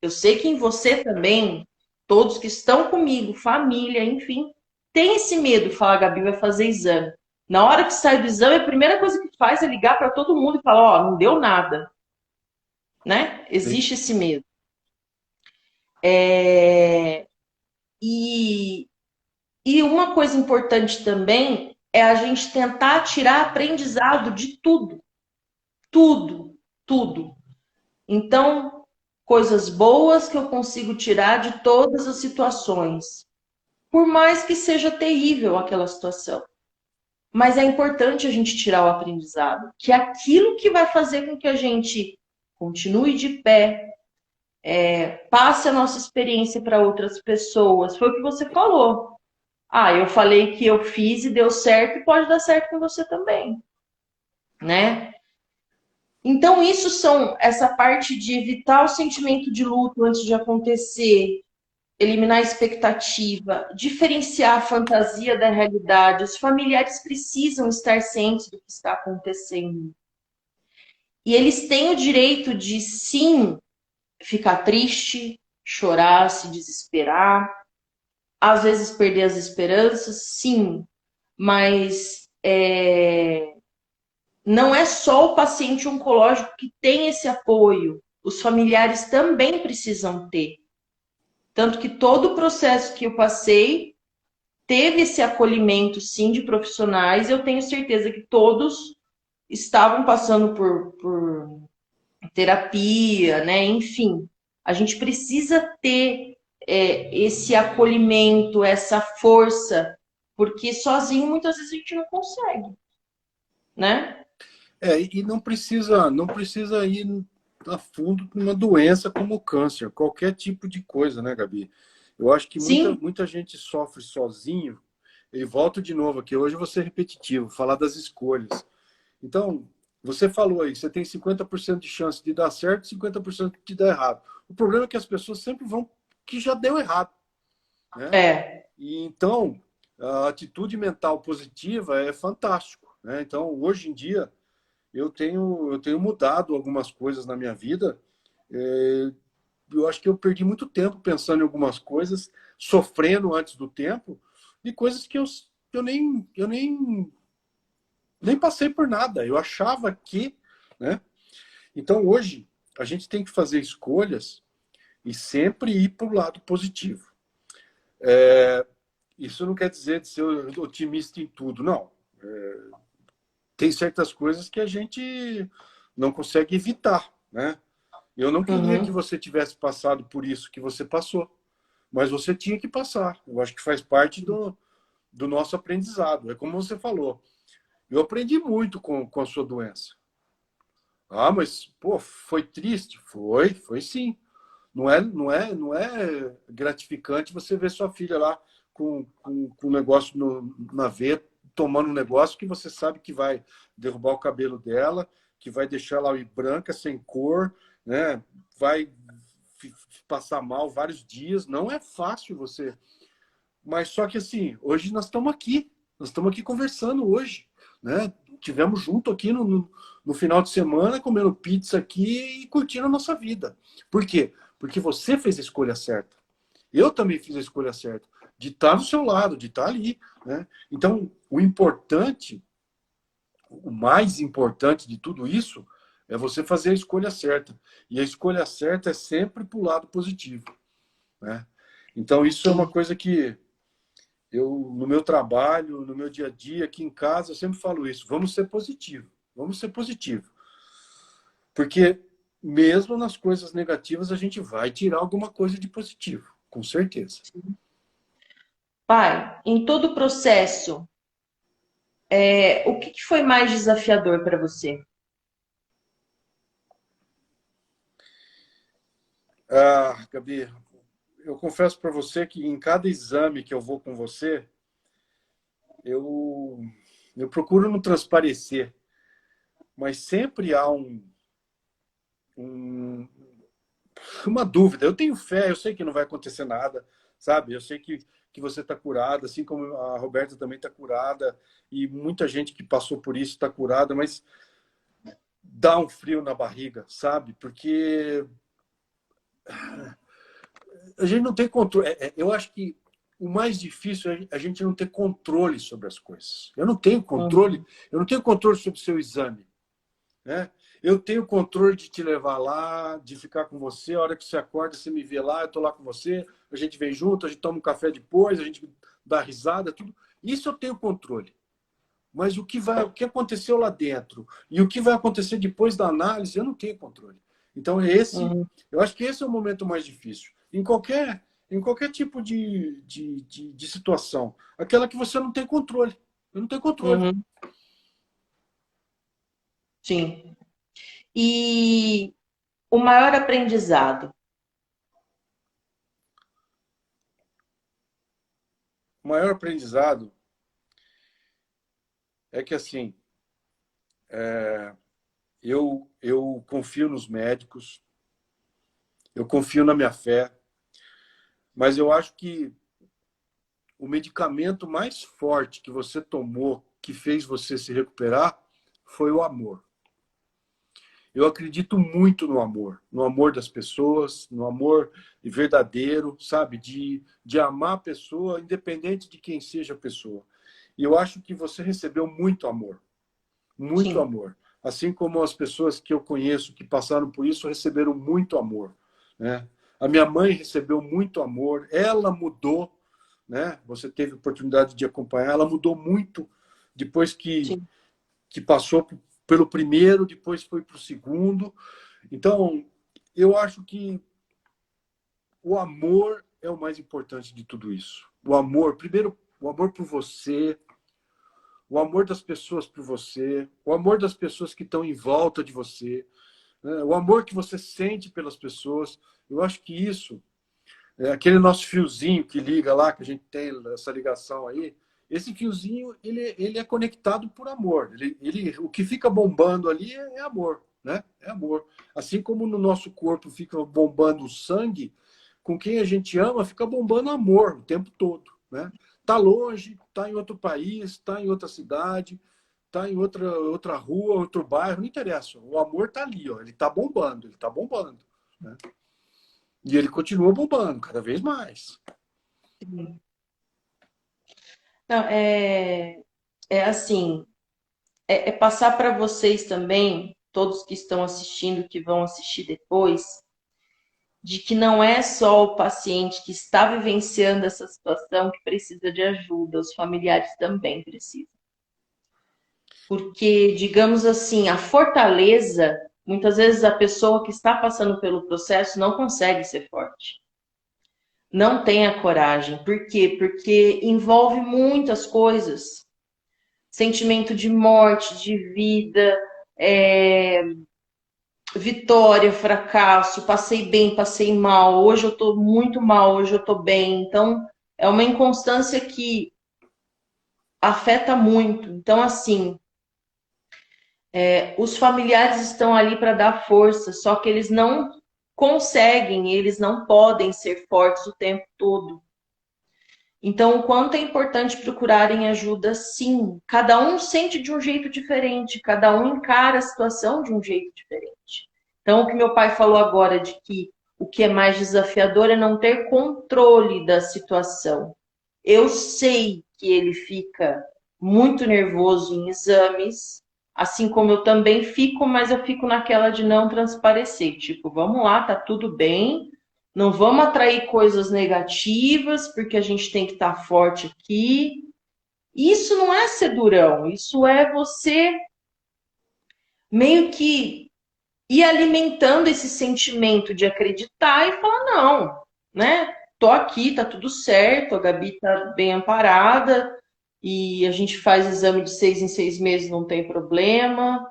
Speaker 1: Eu sei que em você também, todos que estão comigo, família, enfim, tem esse medo. Fala, Gabi vai fazer exame. Na hora que sai do exame, a primeira coisa que faz é ligar para todo mundo e falar, ó, não deu nada, né?
Speaker 2: Sim.
Speaker 1: Existe esse medo. É... E, e uma coisa importante também é a gente tentar tirar aprendizado de tudo, tudo, tudo. Então, coisas boas que eu consigo tirar de todas as situações, por mais que seja terrível aquela situação. Mas é importante a gente tirar o aprendizado, que é aquilo que vai fazer com que a gente continue de pé, passe a nossa experiência para outras pessoas. Foi o que você falou. Ah, eu falei que eu fiz e deu certo, e pode dar certo com você também, né? Então, isso são essa parte de evitar o sentimento de luto antes de acontecer, eliminar a expectativa, diferenciar a fantasia da realidade. Os familiares precisam estar cientes do que está acontecendo. E eles têm o direito de, sim, ficar triste, chorar, se desesperar, às vezes perder as esperanças, sim, mas não é só o paciente oncológico que tem esse apoio, os familiares também precisam ter. Tanto que todo o processo que eu passei teve esse acolhimento, sim, de profissionais. Eu tenho certeza que todos estavam passando por terapia, né? Enfim, a gente precisa ter esse acolhimento, essa força, porque sozinho muitas vezes a gente não consegue, né?
Speaker 2: E não precisa ir a fundo numa doença como o câncer, qualquer tipo de coisa, né, Gabi? Eu acho que muita,
Speaker 1: Sim,
Speaker 2: muita gente sofre sozinho. E volto de novo aqui, hoje eu vou ser repetitivo, falar das escolhas. Então, você falou aí, você tem 50% de chance de dar certo e 50% de dar errado. O problema é que as pessoas sempre vão que já deu errado, né?
Speaker 1: é.
Speaker 2: E então, a atitude mental positiva é fantástico, né? Então, hoje em dia, eu tenho mudado algumas coisas na minha vida. É, eu acho que eu perdi muito tempo pensando em algumas coisas, sofrendo antes do tempo, de coisas que eu nem passei por nada. Eu achava que, né? Então, hoje, a gente tem que fazer escolhas e sempre ir para o lado positivo. Isso não quer dizer de ser otimista em tudo, não. Tem certas coisas que a gente não consegue evitar, né? Eu não queria que
Speaker 1: Uhum.
Speaker 2: você tivesse passado por isso que você passou, mas você tinha que passar. Eu acho que faz parte do nosso aprendizado. É como você falou. Eu aprendi muito com a sua doença. Ah, mas, pô, foi triste? Foi sim. Não é gratificante você ver sua filha lá com um negócio na veia, tomando um negócio que você sabe que vai derrubar o cabelo dela, que vai deixar ela branca, sem cor, né? Vai passar mal vários dias. Não é fácil você. Mas só que assim, hoje nós estamos aqui. Nós estamos aqui conversando hoje, né? Tivemos junto aqui no final de semana, comendo pizza aqui e curtindo a nossa vida. Por quê? Porque você fez a escolha certa. Eu também fiz a escolha certa. De estar do seu lado, de estar ali, né? Então, o importante, o mais importante de tudo isso, é você fazer a escolha certa. E a escolha certa é sempre para o lado positivo, né? Então, isso é uma
Speaker 1: Sim.
Speaker 2: coisa que eu, no meu trabalho, no meu dia a dia, aqui em casa, eu sempre falo isso. Vamos ser positivo. Vamos ser positivo. Porque mesmo nas coisas negativas, a gente vai tirar alguma coisa de positivo, com certeza.
Speaker 1: Pai, em todo o processo, o que foi mais desafiador para você?
Speaker 2: Ah, Gabi, eu confesso para você que em cada exame que eu vou com você, eu, eu procuro não transparecer, mas sempre há um, uma dúvida. Eu tenho fé, eu sei que não vai acontecer nada, sabe? Eu sei que você está curada, assim como a Roberta também está curada, e muita gente que passou por isso está curada, mas dá um frio na barriga, sabe? Porque a gente não tem controle. Eu acho que o mais difícil é a gente não ter controle sobre as coisas.
Speaker 1: Uhum.
Speaker 2: Eu não tenho controle sobre o seu exame, né? Eu tenho controle de te levar lá, de ficar com você. A hora que você acorda, você me vê lá, eu estou lá com você, a gente vem junto, a gente toma um café depois, a gente dá risada, tudo. Isso eu tenho controle. Mas o que aconteceu lá dentro e o que vai acontecer depois da análise, eu não tenho controle. Então,
Speaker 1: Uhum.
Speaker 2: eu acho que esse é o momento mais difícil. Em qualquer tipo de situação. Aquela que você não tem controle. Eu não tenho controle.
Speaker 1: Uhum. Sim. E o maior aprendizado?
Speaker 2: O maior aprendizado é que, assim, eu confio nos médicos, eu confio na minha fé, mas eu acho que o medicamento mais forte que você tomou, que fez você se recuperar, foi o amor. Eu acredito muito no amor das pessoas, no amor verdadeiro, sabe? De amar a pessoa, independente de quem seja a pessoa. E eu acho que você recebeu muito
Speaker 1: Sim.
Speaker 2: amor. Assim como as pessoas que eu conheço que passaram por isso receberam muito amor, né? A minha mãe recebeu muito amor, ela mudou, né? Você teve oportunidade de acompanhar, ela mudou muito depois
Speaker 1: Sim.
Speaker 2: que passou pelo primeiro, depois foi para o segundo. Então, eu acho que o amor é o mais importante de tudo isso. O amor, primeiro, o amor por você, o amor das pessoas por você, o amor das pessoas que estão em volta de você, né? O amor que você sente pelas pessoas. Eu acho que isso, aquele nosso fiozinho que liga lá, que a gente tem essa ligação aí, esse fiozinho, ele é conectado por amor. O que fica bombando ali é amor, né? É amor. Assim como no nosso corpo fica bombando o sangue, com quem a gente ama fica bombando amor o tempo todo, né? Tá longe, tá em outro país, tá em outra cidade, tá em outra rua, outro bairro, não interessa. O amor tá ali, ó, ele tá bombando, né? E ele continua bombando cada vez mais.
Speaker 1: Sim. Não, é assim, é passar para vocês também, todos que estão assistindo, que vão assistir depois, de que não é só o paciente que está vivenciando essa situação que precisa de ajuda, os familiares também precisam. Porque, digamos assim, a fortaleza, muitas vezes a pessoa que está passando pelo processo não consegue ser forte. Não tem a coragem. Por quê? Porque envolve muitas coisas. Sentimento de morte, de vida, vitória, fracasso, passei bem, passei mal, hoje eu tô muito mal, hoje eu tô bem. Então, é uma inconstância que afeta muito. Então, assim, os familiares estão ali para dar força, só que eles não conseguem, eles não podem ser fortes o tempo todo. Então, o quanto é importante procurarem ajuda, sim. Cada um sente de um jeito diferente, cada um encara a situação de um jeito diferente. Então, o que meu pai falou agora de que o que é mais desafiador é não ter controle da situação. Eu sei que ele fica muito nervoso em exames, assim como eu também fico, mas eu fico naquela de não transparecer. Tipo, vamos lá, tá tudo bem, não vamos atrair coisas negativas, porque a gente tem que estar forte aqui. Isso não é ser durão, isso é você meio que ir alimentando esse sentimento de acreditar e falar, não, né? Tô aqui, tá tudo certo, a Gabi tá bem amparada, e a gente faz exame de 6 em 6 meses, não tem problema,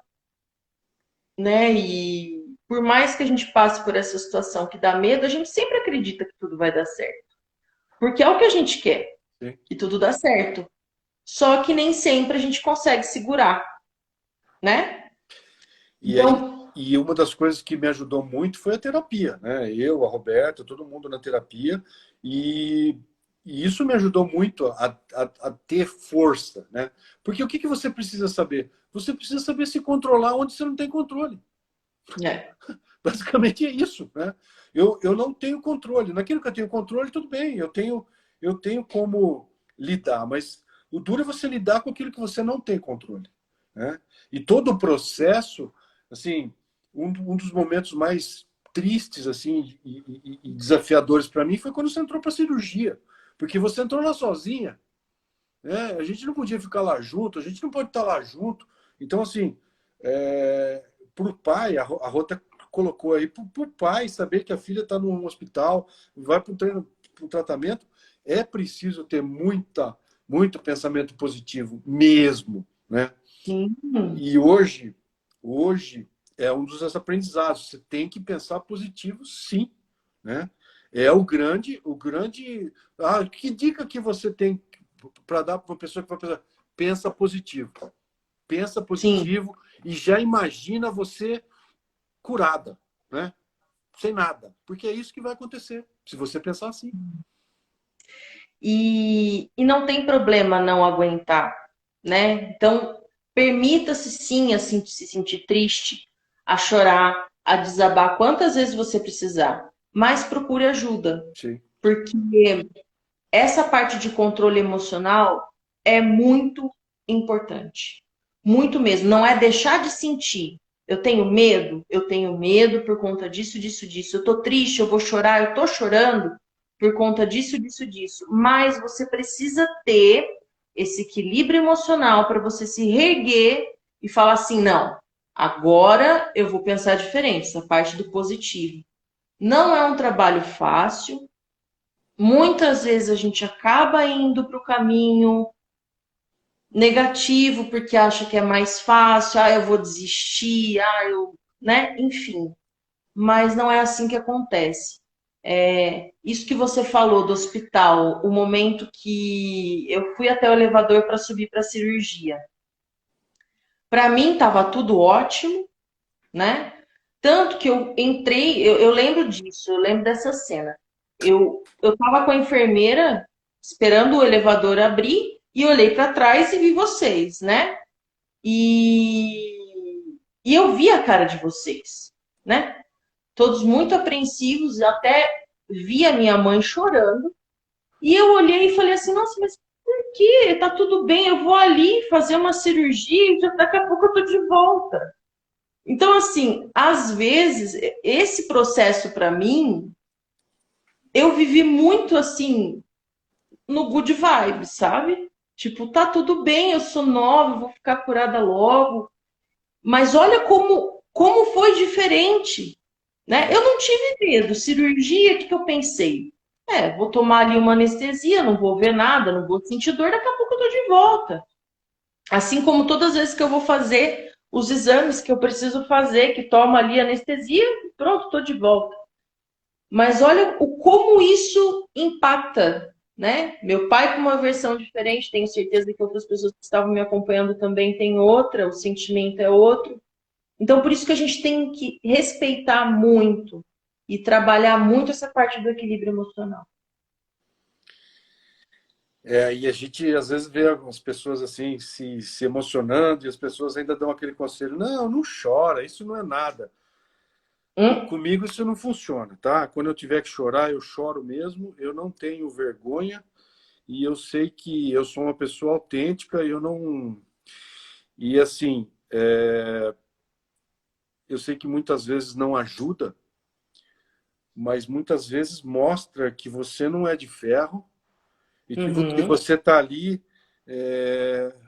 Speaker 1: né? E por mais que a gente passe por essa situação que dá medo, a gente sempre acredita que tudo vai dar certo. Porque é o que a gente quer,
Speaker 2: Sim.
Speaker 1: que tudo dá certo. Só que nem sempre a gente consegue segurar, né?
Speaker 2: E aí,
Speaker 1: Então,
Speaker 2: e uma das coisas que me ajudou muito foi a terapia, né? Eu, a Roberta, todo mundo na terapia, e, e isso me ajudou muito a ter força, né? Porque o que você precisa saber? Você precisa saber se controlar onde você não tem controle.
Speaker 1: é,
Speaker 2: Basicamente é isso, né? Eu não tenho controle. Naquilo que eu tenho controle, tudo bem, eu tenho como lidar, mas o duro é você lidar com aquilo que você não tem controle, né? E todo o processo, assim, um dos momentos mais tristes assim e desafiadores para mim foi quando você entrou para a cirurgia, porque você entrou lá sozinha, né? A gente não podia ficar lá junto, a gente não pode estar lá junto. Então, assim, para o pai, a Rota colocou aí, para o pai saber que a filha está no hospital, vai para um tratamento, é preciso ter muito pensamento positivo mesmo, né?
Speaker 1: sim,
Speaker 2: E hoje é um dos aprendizados. Você tem que pensar positivo, sim, né? É o grande. Ah, que dica que você tem para dar para uma pessoa que vai pensar? Pensa positivo. Pensa
Speaker 1: sim.
Speaker 2: positivo e já imagina você curada, né? Sem nada. Porque é isso que vai acontecer, se você pensar assim.
Speaker 1: E não tem problema não aguentar, né? Então, permita-se sim a se sentir triste, a chorar, a desabar quantas vezes você precisar, mas procure ajuda,
Speaker 2: Sim.
Speaker 1: porque essa parte de controle emocional é muito importante. Muito mesmo. Não é deixar de sentir. Eu tenho medo por conta disso, disso, disso. Eu tô triste, eu vou chorar, eu tô chorando por conta disso, disso, disso. Mas você precisa ter esse equilíbrio emocional para você se reerguer e falar assim: não, agora eu vou pensar diferente, essa parte do positivo. Não é um trabalho fácil, muitas vezes a gente acaba indo para o caminho negativo porque acha que é mais fácil, eu vou desistir, né? Enfim, mas não é assim que acontece. Isso que você falou do hospital, o momento que eu fui até o elevador para subir para a cirurgia. Para mim estava tudo ótimo, né? Tanto que eu entrei, eu lembro disso, eu lembro dessa cena. Eu tava com a enfermeira esperando o elevador abrir e olhei para trás e vi vocês, né? E eu vi a cara de vocês, né? Todos muito apreensivos, até vi a minha mãe chorando. E eu olhei e falei assim: nossa, mas por quê? Tá tudo bem, eu vou ali fazer uma cirurgia e daqui a pouco eu tô de volta. Então, assim, às vezes, esse processo para mim, eu vivi muito assim, no good vibe, sabe? Tipo, tá tudo bem, eu sou nova, vou ficar curada logo. Mas olha como foi diferente, né? Eu não tive medo. Cirurgia, o que eu pensei? Vou tomar ali uma anestesia, não vou ver nada, não vou sentir dor, daqui a pouco eu tô de volta. Assim como todas as vezes que eu vou fazer os exames que eu preciso fazer, que toma ali anestesia, pronto, estou de volta. Mas olha o como isso impacta, né? Meu pai com uma versão diferente, tenho certeza que outras pessoas que estavam me acompanhando também têm outra, o sentimento é outro. Então, por isso que a gente tem que respeitar muito e trabalhar muito essa parte do equilíbrio emocional.
Speaker 2: E a gente às vezes vê algumas pessoas assim se emocionando e as pessoas ainda dão aquele conselho: não, não chora, isso não é nada.
Speaker 1: Hum?
Speaker 2: Comigo isso não funciona, tá? Quando eu tiver que chorar, eu choro mesmo, eu não tenho vergonha e eu sei que eu sou uma pessoa autêntica e eu não. E assim, eu sei que muitas vezes não ajuda, mas muitas vezes mostra que você não é de ferro e que
Speaker 1: Uhum.
Speaker 2: você está ali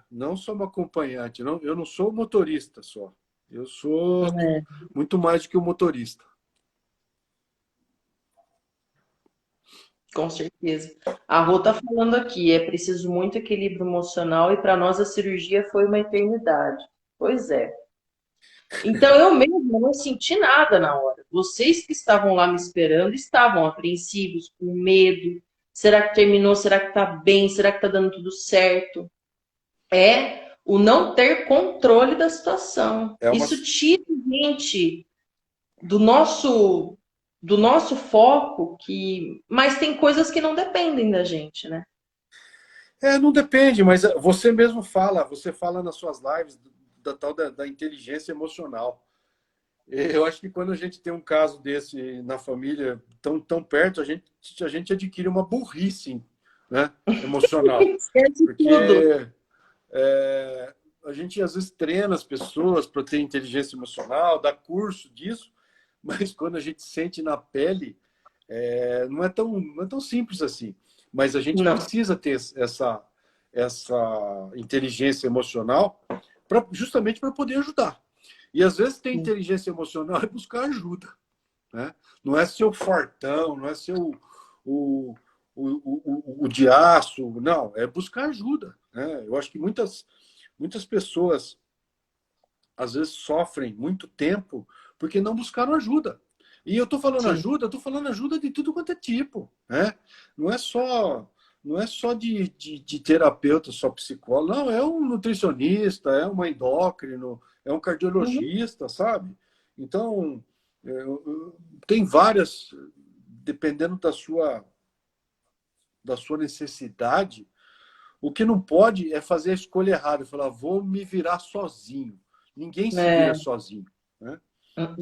Speaker 2: não só uma acompanhante, não, eu não sou motorista só, eu sou
Speaker 1: É,
Speaker 2: muito mais do que um motorista.
Speaker 1: com certeza. A Rô tá falando aqui, é preciso muito equilíbrio emocional e para nós a cirurgia foi uma eternidade. Pois é. Então eu mesma não senti nada na hora. Vocês que estavam lá me esperando estavam apreensivos, com medo. Será que terminou? Será que tá bem? Será que tá dando tudo certo? É o não ter controle da situação.
Speaker 2: É uma,
Speaker 1: Isso tira a gente do nosso foco, que mas tem coisas que não dependem da gente, né?
Speaker 2: não depende, mas você mesmo fala, você fala nas suas lives da tal da inteligência emocional. Eu acho que quando a gente tem um caso desse na família tão perto, a gente adquire uma burrice, né, emocional.
Speaker 1: Esquece tudo.
Speaker 2: Porque a gente às vezes treina as pessoas para ter inteligência emocional, dá curso disso, mas quando a gente sente na pele, não é tão simples assim. Mas a gente
Speaker 1: Não.
Speaker 2: precisa ter essa inteligência emocional justamente para poder ajudar. E às vezes ter inteligência emocional é buscar ajuda. Né? Não é seu fartão, não é seu o diaço, não, é buscar ajuda. Né? Eu acho que muitas pessoas às vezes sofrem muito tempo porque não buscaram ajuda. E
Speaker 1: Sim.
Speaker 2: eu estou falando ajuda de tudo quanto é tipo. Né? Não é só, não é só de terapeuta, só psicólogo, não, é um nutricionista, é um endócrino, é um
Speaker 1: Uhum.
Speaker 2: cardiologista, sabe? Então, tem várias, dependendo da sua necessidade, o que não pode é fazer a escolha errada, falar, vou me virar sozinho. Ninguém se vira
Speaker 1: É.
Speaker 2: sozinho. Né?
Speaker 1: Uhum.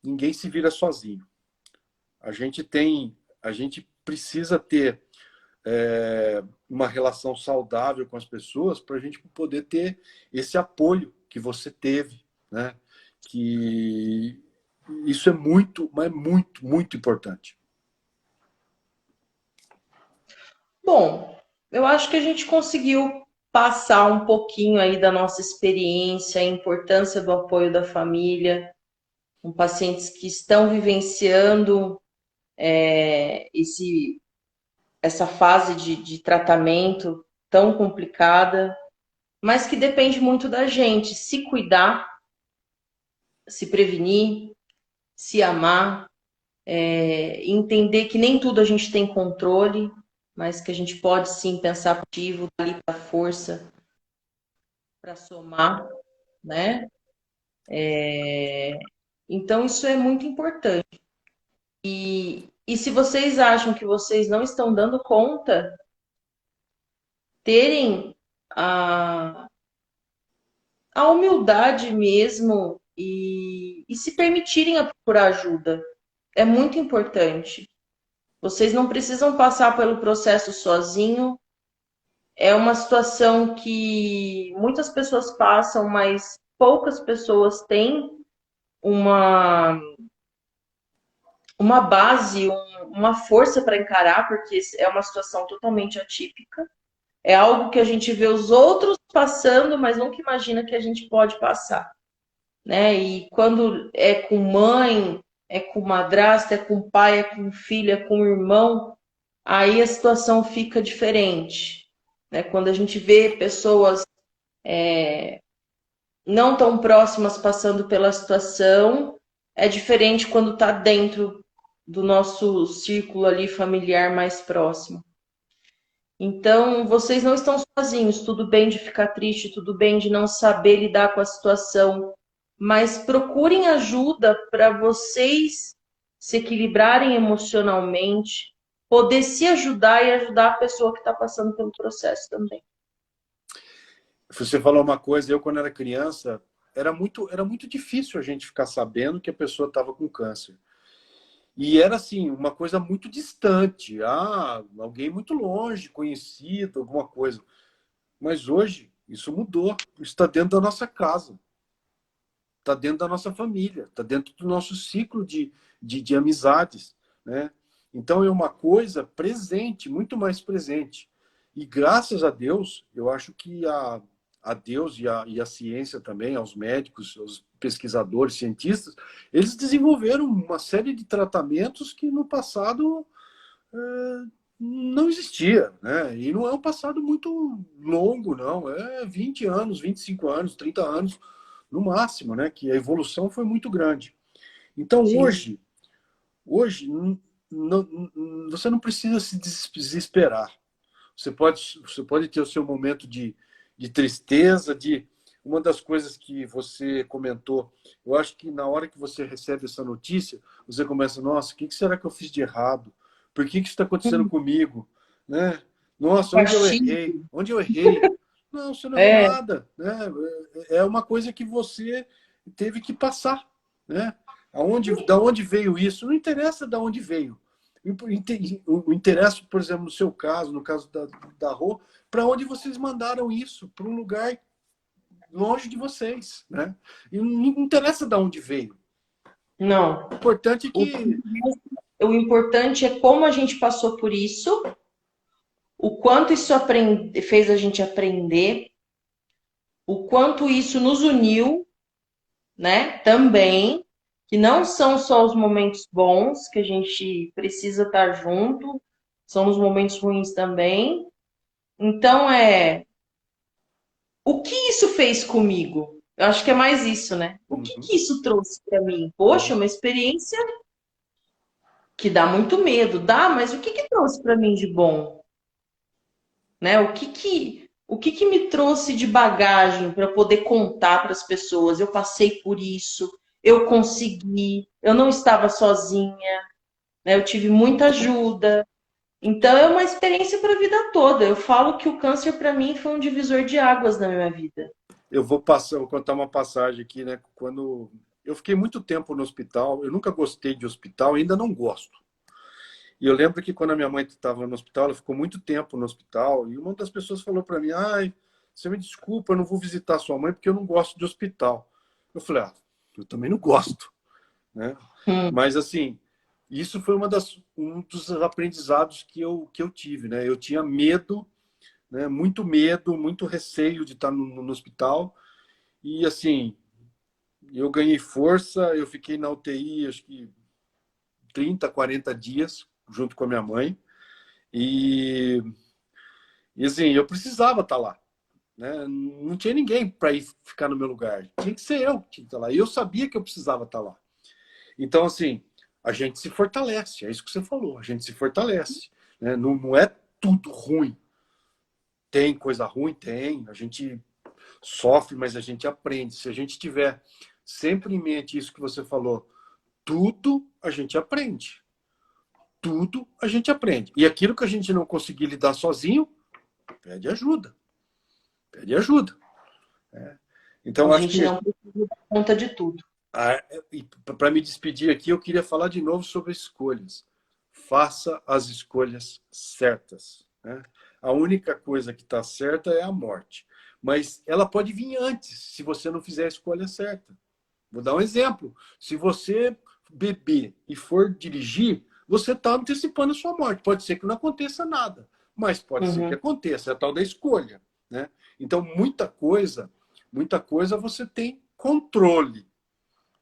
Speaker 2: Ninguém se vira sozinho. A gente precisa ter uma relação saudável com as pessoas para a gente poder ter esse apoio que você teve, né? Que isso é muito, mas muito, muito importante.
Speaker 1: Bom, eu acho que a gente conseguiu passar um pouquinho aí da nossa experiência, a importância do apoio da família, com pacientes que estão vivenciando essa fase de tratamento tão complicada, mas que depende muito da gente se cuidar, se prevenir, se amar, entender que nem tudo a gente tem controle, mas que a gente pode sim pensar positivo, ali para força, para somar, né? Então isso é muito importante. E se vocês acham que vocês não estão dando conta, terem a humildade mesmo e se permitirem a procurar ajuda. É muito importante. Vocês não precisam passar pelo processo sozinho. É uma situação que muitas pessoas passam, mas poucas pessoas têm uma, uma base, uma força para encarar, porque é uma situação totalmente atípica. É algo que a gente vê os outros passando, mas nunca imagina que a gente pode passar. Né? E quando é com mãe, é com madrasta, é com pai, é com filho, é com irmão, aí a situação fica diferente. Né? Quando a gente vê pessoas não tão próximas passando pela situação. É diferente quando está dentro do nosso círculo ali familiar mais próximo. Então, vocês não estão sozinhos. Tudo bem de ficar triste, tudo bem de não saber lidar com a situação, mas procurem ajuda para vocês se equilibrarem emocionalmente, poder se ajudar e ajudar a pessoa que está passando pelo processo também.
Speaker 2: Você falou uma coisa, eu quando era criança, era muito difícil a gente ficar sabendo que a pessoa estava com câncer. E era assim, uma coisa muito distante. Ah, alguém muito longe, conhecido, alguma coisa. Mas hoje, isso mudou. Isso está dentro da nossa casa. Está dentro da nossa família. Está dentro do nosso ciclo de amizades. Né? Então, é uma coisa presente, muito mais presente. E graças a Deus, eu acho que a Deus e a ciência também, aos médicos, aos pesquisadores, cientistas, eles desenvolveram uma série de tratamentos que no passado não existia, né? E não é um passado muito longo, não. É 20 anos, 25 anos, 30 anos, no máximo, né? Que a evolução foi muito grande. Então,
Speaker 1: Sim.
Speaker 2: hoje você não precisa se desesperar. Você pode ter o seu momento de tristeza, de uma das coisas que você comentou. Eu acho que na hora que você recebe essa notícia, você começa, nossa, o que será que eu fiz de errado? Por que isso está acontecendo comigo? Né? Nossa, onde eu errei?
Speaker 1: Castigo.
Speaker 2: Onde eu errei? Não, você não errou
Speaker 1: É,
Speaker 2: nada. Né? É uma coisa que você teve que passar. Né? Da onde veio isso? Não interessa da onde veio. O interesse, por exemplo, no seu caso, no caso da Rô, para onde vocês mandaram isso? Para um lugar longe de vocês. Né? E não interessa de onde veio.
Speaker 1: não.
Speaker 2: O importante é
Speaker 1: O,
Speaker 2: que.
Speaker 1: o importante é como a gente passou por isso, o quanto isso fez a gente aprender, o quanto isso nos uniu, né? Também, que não são só os momentos bons que a gente precisa estar junto, são os momentos ruins também. Então, o que isso fez comigo? Eu acho que é mais isso, né? O que
Speaker 2: Uhum,
Speaker 1: que isso trouxe para mim? Poxa,
Speaker 2: uhum.
Speaker 1: uma experiência que dá muito medo, dá, mas o que que trouxe para mim de bom, né? O que que me trouxe de bagagem para poder contar para as pessoas? Eu passei por isso, eu consegui, eu não estava sozinha, né? Eu tive muita ajuda. Então é uma experiência para a vida toda. Eu falo que o câncer para mim foi um divisor de águas na minha vida.
Speaker 2: Vou contar uma passagem aqui, né? Quando eu fiquei muito tempo no hospital, eu nunca gostei de hospital, ainda não gosto. E eu lembro que quando a minha mãe estava no hospital, ela ficou muito tempo no hospital, e uma das pessoas falou para mim: ai, você me desculpa, eu não vou visitar sua mãe porque eu não gosto de hospital. Eu falei: ah, eu também não gosto, né?
Speaker 1: Hum.
Speaker 2: Mas assim, isso foi um dos aprendizados que eu tive, né? Eu tinha medo, muito receio de estar no hospital. E assim, eu ganhei força, eu fiquei na UTI acho que 30, 40 dias junto com a minha mãe. E, e assim, eu precisava estar lá. Né? Não tinha ninguém para ir ficar no meu lugar. Tinha que ser eu que tinha que estar lá. E eu sabia que eu precisava estar lá. Então, assim, a gente se fortalece. É isso que você falou. A gente se fortalece. Né? Não é tudo ruim. Tem coisa ruim? Tem. A gente sofre, mas a gente aprende. Se a gente tiver sempre em mente isso que você falou, tudo a gente aprende. Tudo a gente aprende. E aquilo que a gente não conseguir lidar sozinho, pede ajuda. Pede ajuda. Né?
Speaker 1: A
Speaker 2: Então, acho
Speaker 1: gente
Speaker 2: que
Speaker 1: não precisa dar conta de tudo.
Speaker 2: para me despedir aqui, eu queria falar de novo sobre escolhas. Faça as escolhas certas. Né? A única coisa que está certa é a morte. Mas ela pode vir antes, se você não fizer a escolha certa. Vou dar um exemplo. Se você beber e for dirigir, você está antecipando a sua morte. Pode ser que não aconteça nada, mas pode ser que
Speaker 1: Uhum.
Speaker 2: aconteça. É a tal da escolha. Né? Então, muita coisa você tem controle.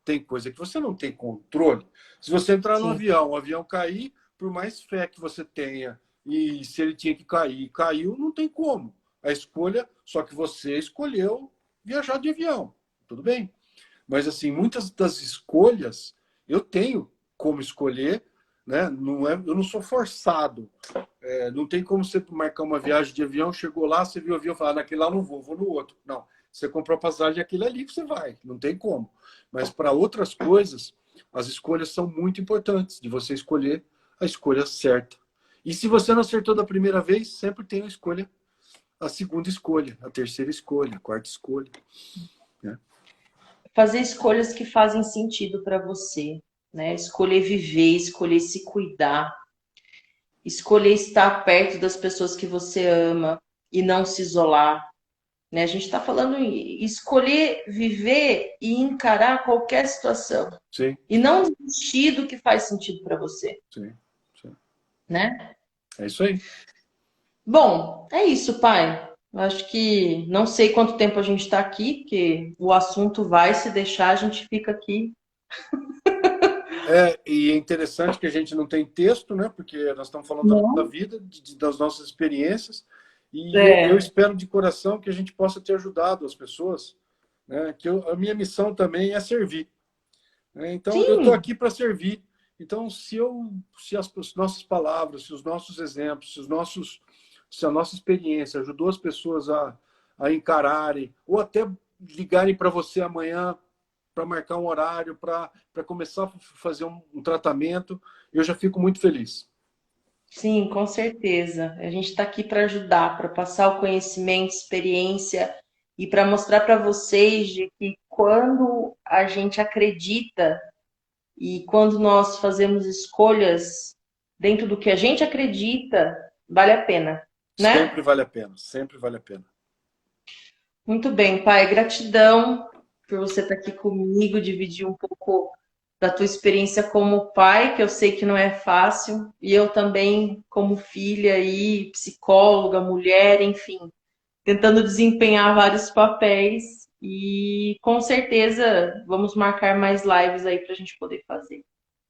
Speaker 2: Tem coisa que você não tem controle. Se você entrar no
Speaker 1: Sim.
Speaker 2: avião, o avião cair, por mais fé que você tenha, e se ele tinha que cair, caiu, não tem como. A escolha, só que você escolheu viajar de avião. tudo bem. Mas, assim, muitas das escolhas eu tenho como escolher, né? Não é, eu não sou forçado. Não tem como você marcar uma viagem de avião, chegou lá, você viu o avião e fala, naquele lá não vou, vou no outro. Não, você comprou a passagem, aquele ali que você vai, não tem como. Mas para outras coisas, as escolhas são muito importantes, de você escolher a escolha certa. E se você não acertou da primeira vez, sempre tem a escolha, a segunda escolha, a terceira escolha, a quarta escolha. Né?
Speaker 1: Fazer escolhas que fazem sentido para você, né? Escolher viver, escolher se cuidar, escolher estar perto das pessoas que você ama e não se isolar, né? A gente está falando em escolher viver e encarar qualquer situação
Speaker 2: Sim,
Speaker 1: e não desistir do que faz sentido para você,
Speaker 2: sim, sim.
Speaker 1: né?
Speaker 2: É isso aí.
Speaker 1: Bom, é isso, pai. Eu acho que não sei quanto tempo a gente está aqui, porque o assunto vai se deixar, a gente fica aqui.
Speaker 2: E é interessante que a gente não tem texto, né? Porque nós estamos falando da nossa
Speaker 1: Não.
Speaker 2: vida, das nossas experiências, e eu
Speaker 1: É,
Speaker 2: espero de coração que a gente possa ter ajudado as pessoas, né? A minha missão também é servir. Né? Então, eu estou
Speaker 1: sim,
Speaker 2: aqui para servir. Então, se as nossas palavras, se os nossos exemplos, se a nossa experiência ajudou as pessoas a encararem, ou até ligarem para você amanhã para marcar um horário, para começar a fazer um tratamento, eu já fico muito feliz.
Speaker 1: sim, com certeza. A gente está aqui para ajudar, para passar o conhecimento, experiência e para mostrar para vocês de que quando a gente acredita e quando nós fazemos escolhas dentro do que a gente acredita, vale a pena, né?
Speaker 2: Sempre vale a pena, sempre vale a pena.
Speaker 1: Muito bem, pai. Gratidão por você estar aqui comigo, dividir um pouco da tua experiência como pai, que eu sei que não é fácil, e eu também como filha e psicóloga, mulher, enfim, tentando desempenhar vários papéis e com certeza vamos marcar mais lives aí para a gente poder fazer.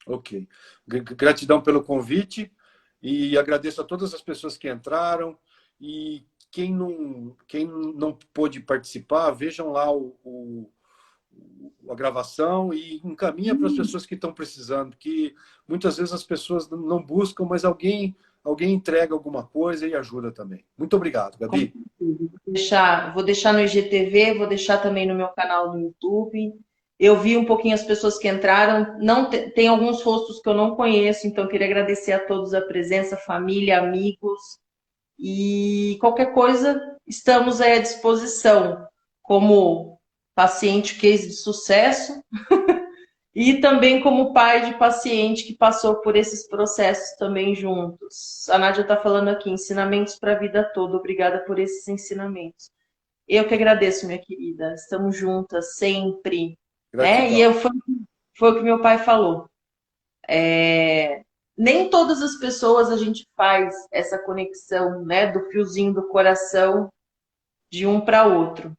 Speaker 2: Ok. Gratidão pelo convite e agradeço a todas as pessoas que entraram e quem não pôde participar, vejam lá a gravação e encaminha para as pessoas que estão precisando, que muitas vezes as pessoas não buscam, mas alguém entrega alguma coisa e ajuda também. Muito obrigado, Gabi.
Speaker 1: Vou deixar no IGTV, vou deixar também no meu canal no YouTube. Eu vi um pouquinho as pessoas que entraram, não tem alguns rostos que eu não conheço, então queria agradecer a todos a presença, família, amigos e qualquer coisa, estamos aí à disposição como paciente case de sucesso e também como pai de paciente que passou por esses processos também juntos. A Nádia está falando aqui, ensinamentos para a vida toda. Obrigada por esses ensinamentos. Eu que agradeço, minha querida. Estamos juntas sempre, né?
Speaker 2: Gratidão.
Speaker 1: Foi o que meu pai falou. Nem todas as pessoas a gente faz essa conexão, né, do fiozinho do coração de um para outro.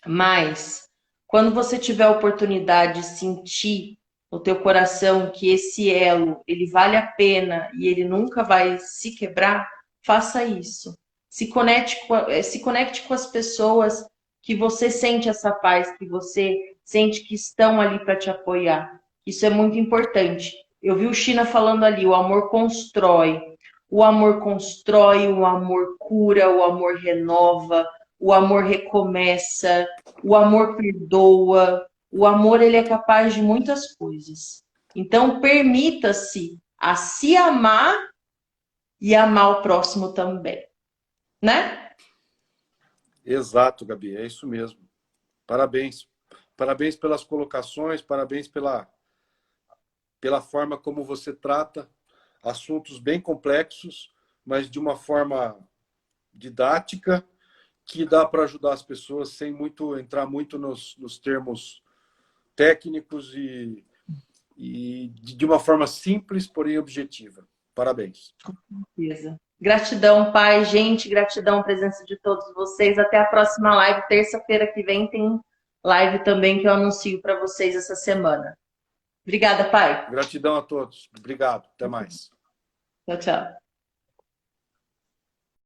Speaker 1: Mas quando você tiver a oportunidade de sentir no teu coração que esse elo, ele vale a pena e ele nunca vai se quebrar, faça isso. Se conecte com as pessoas que você sente essa paz, que você sente que estão ali para te apoiar. Isso é muito importante. Eu vi o China falando ali, o amor constrói. O amor constrói, o amor cura, o amor renova, o amor recomeça, o amor perdoa, o amor ele é capaz de muitas coisas. Então permita-se a se amar e amar o próximo também, né?
Speaker 2: Exato, Gabi, é isso mesmo. Parabéns. Parabéns pelas colocações, parabéns pela forma como você trata assuntos bem complexos, mas de uma forma didática que dá para ajudar as pessoas sem entrar muito nos termos técnicos e de uma forma simples, porém objetiva. Parabéns.
Speaker 1: Beleza. Gratidão, pai, gente, gratidão, presença de todos vocês. Até a próxima live, terça-feira que vem tem live também que eu anuncio para vocês essa semana. Obrigada, pai.
Speaker 2: Gratidão a todos. Obrigado. Até mais.
Speaker 1: Tchau, tchau.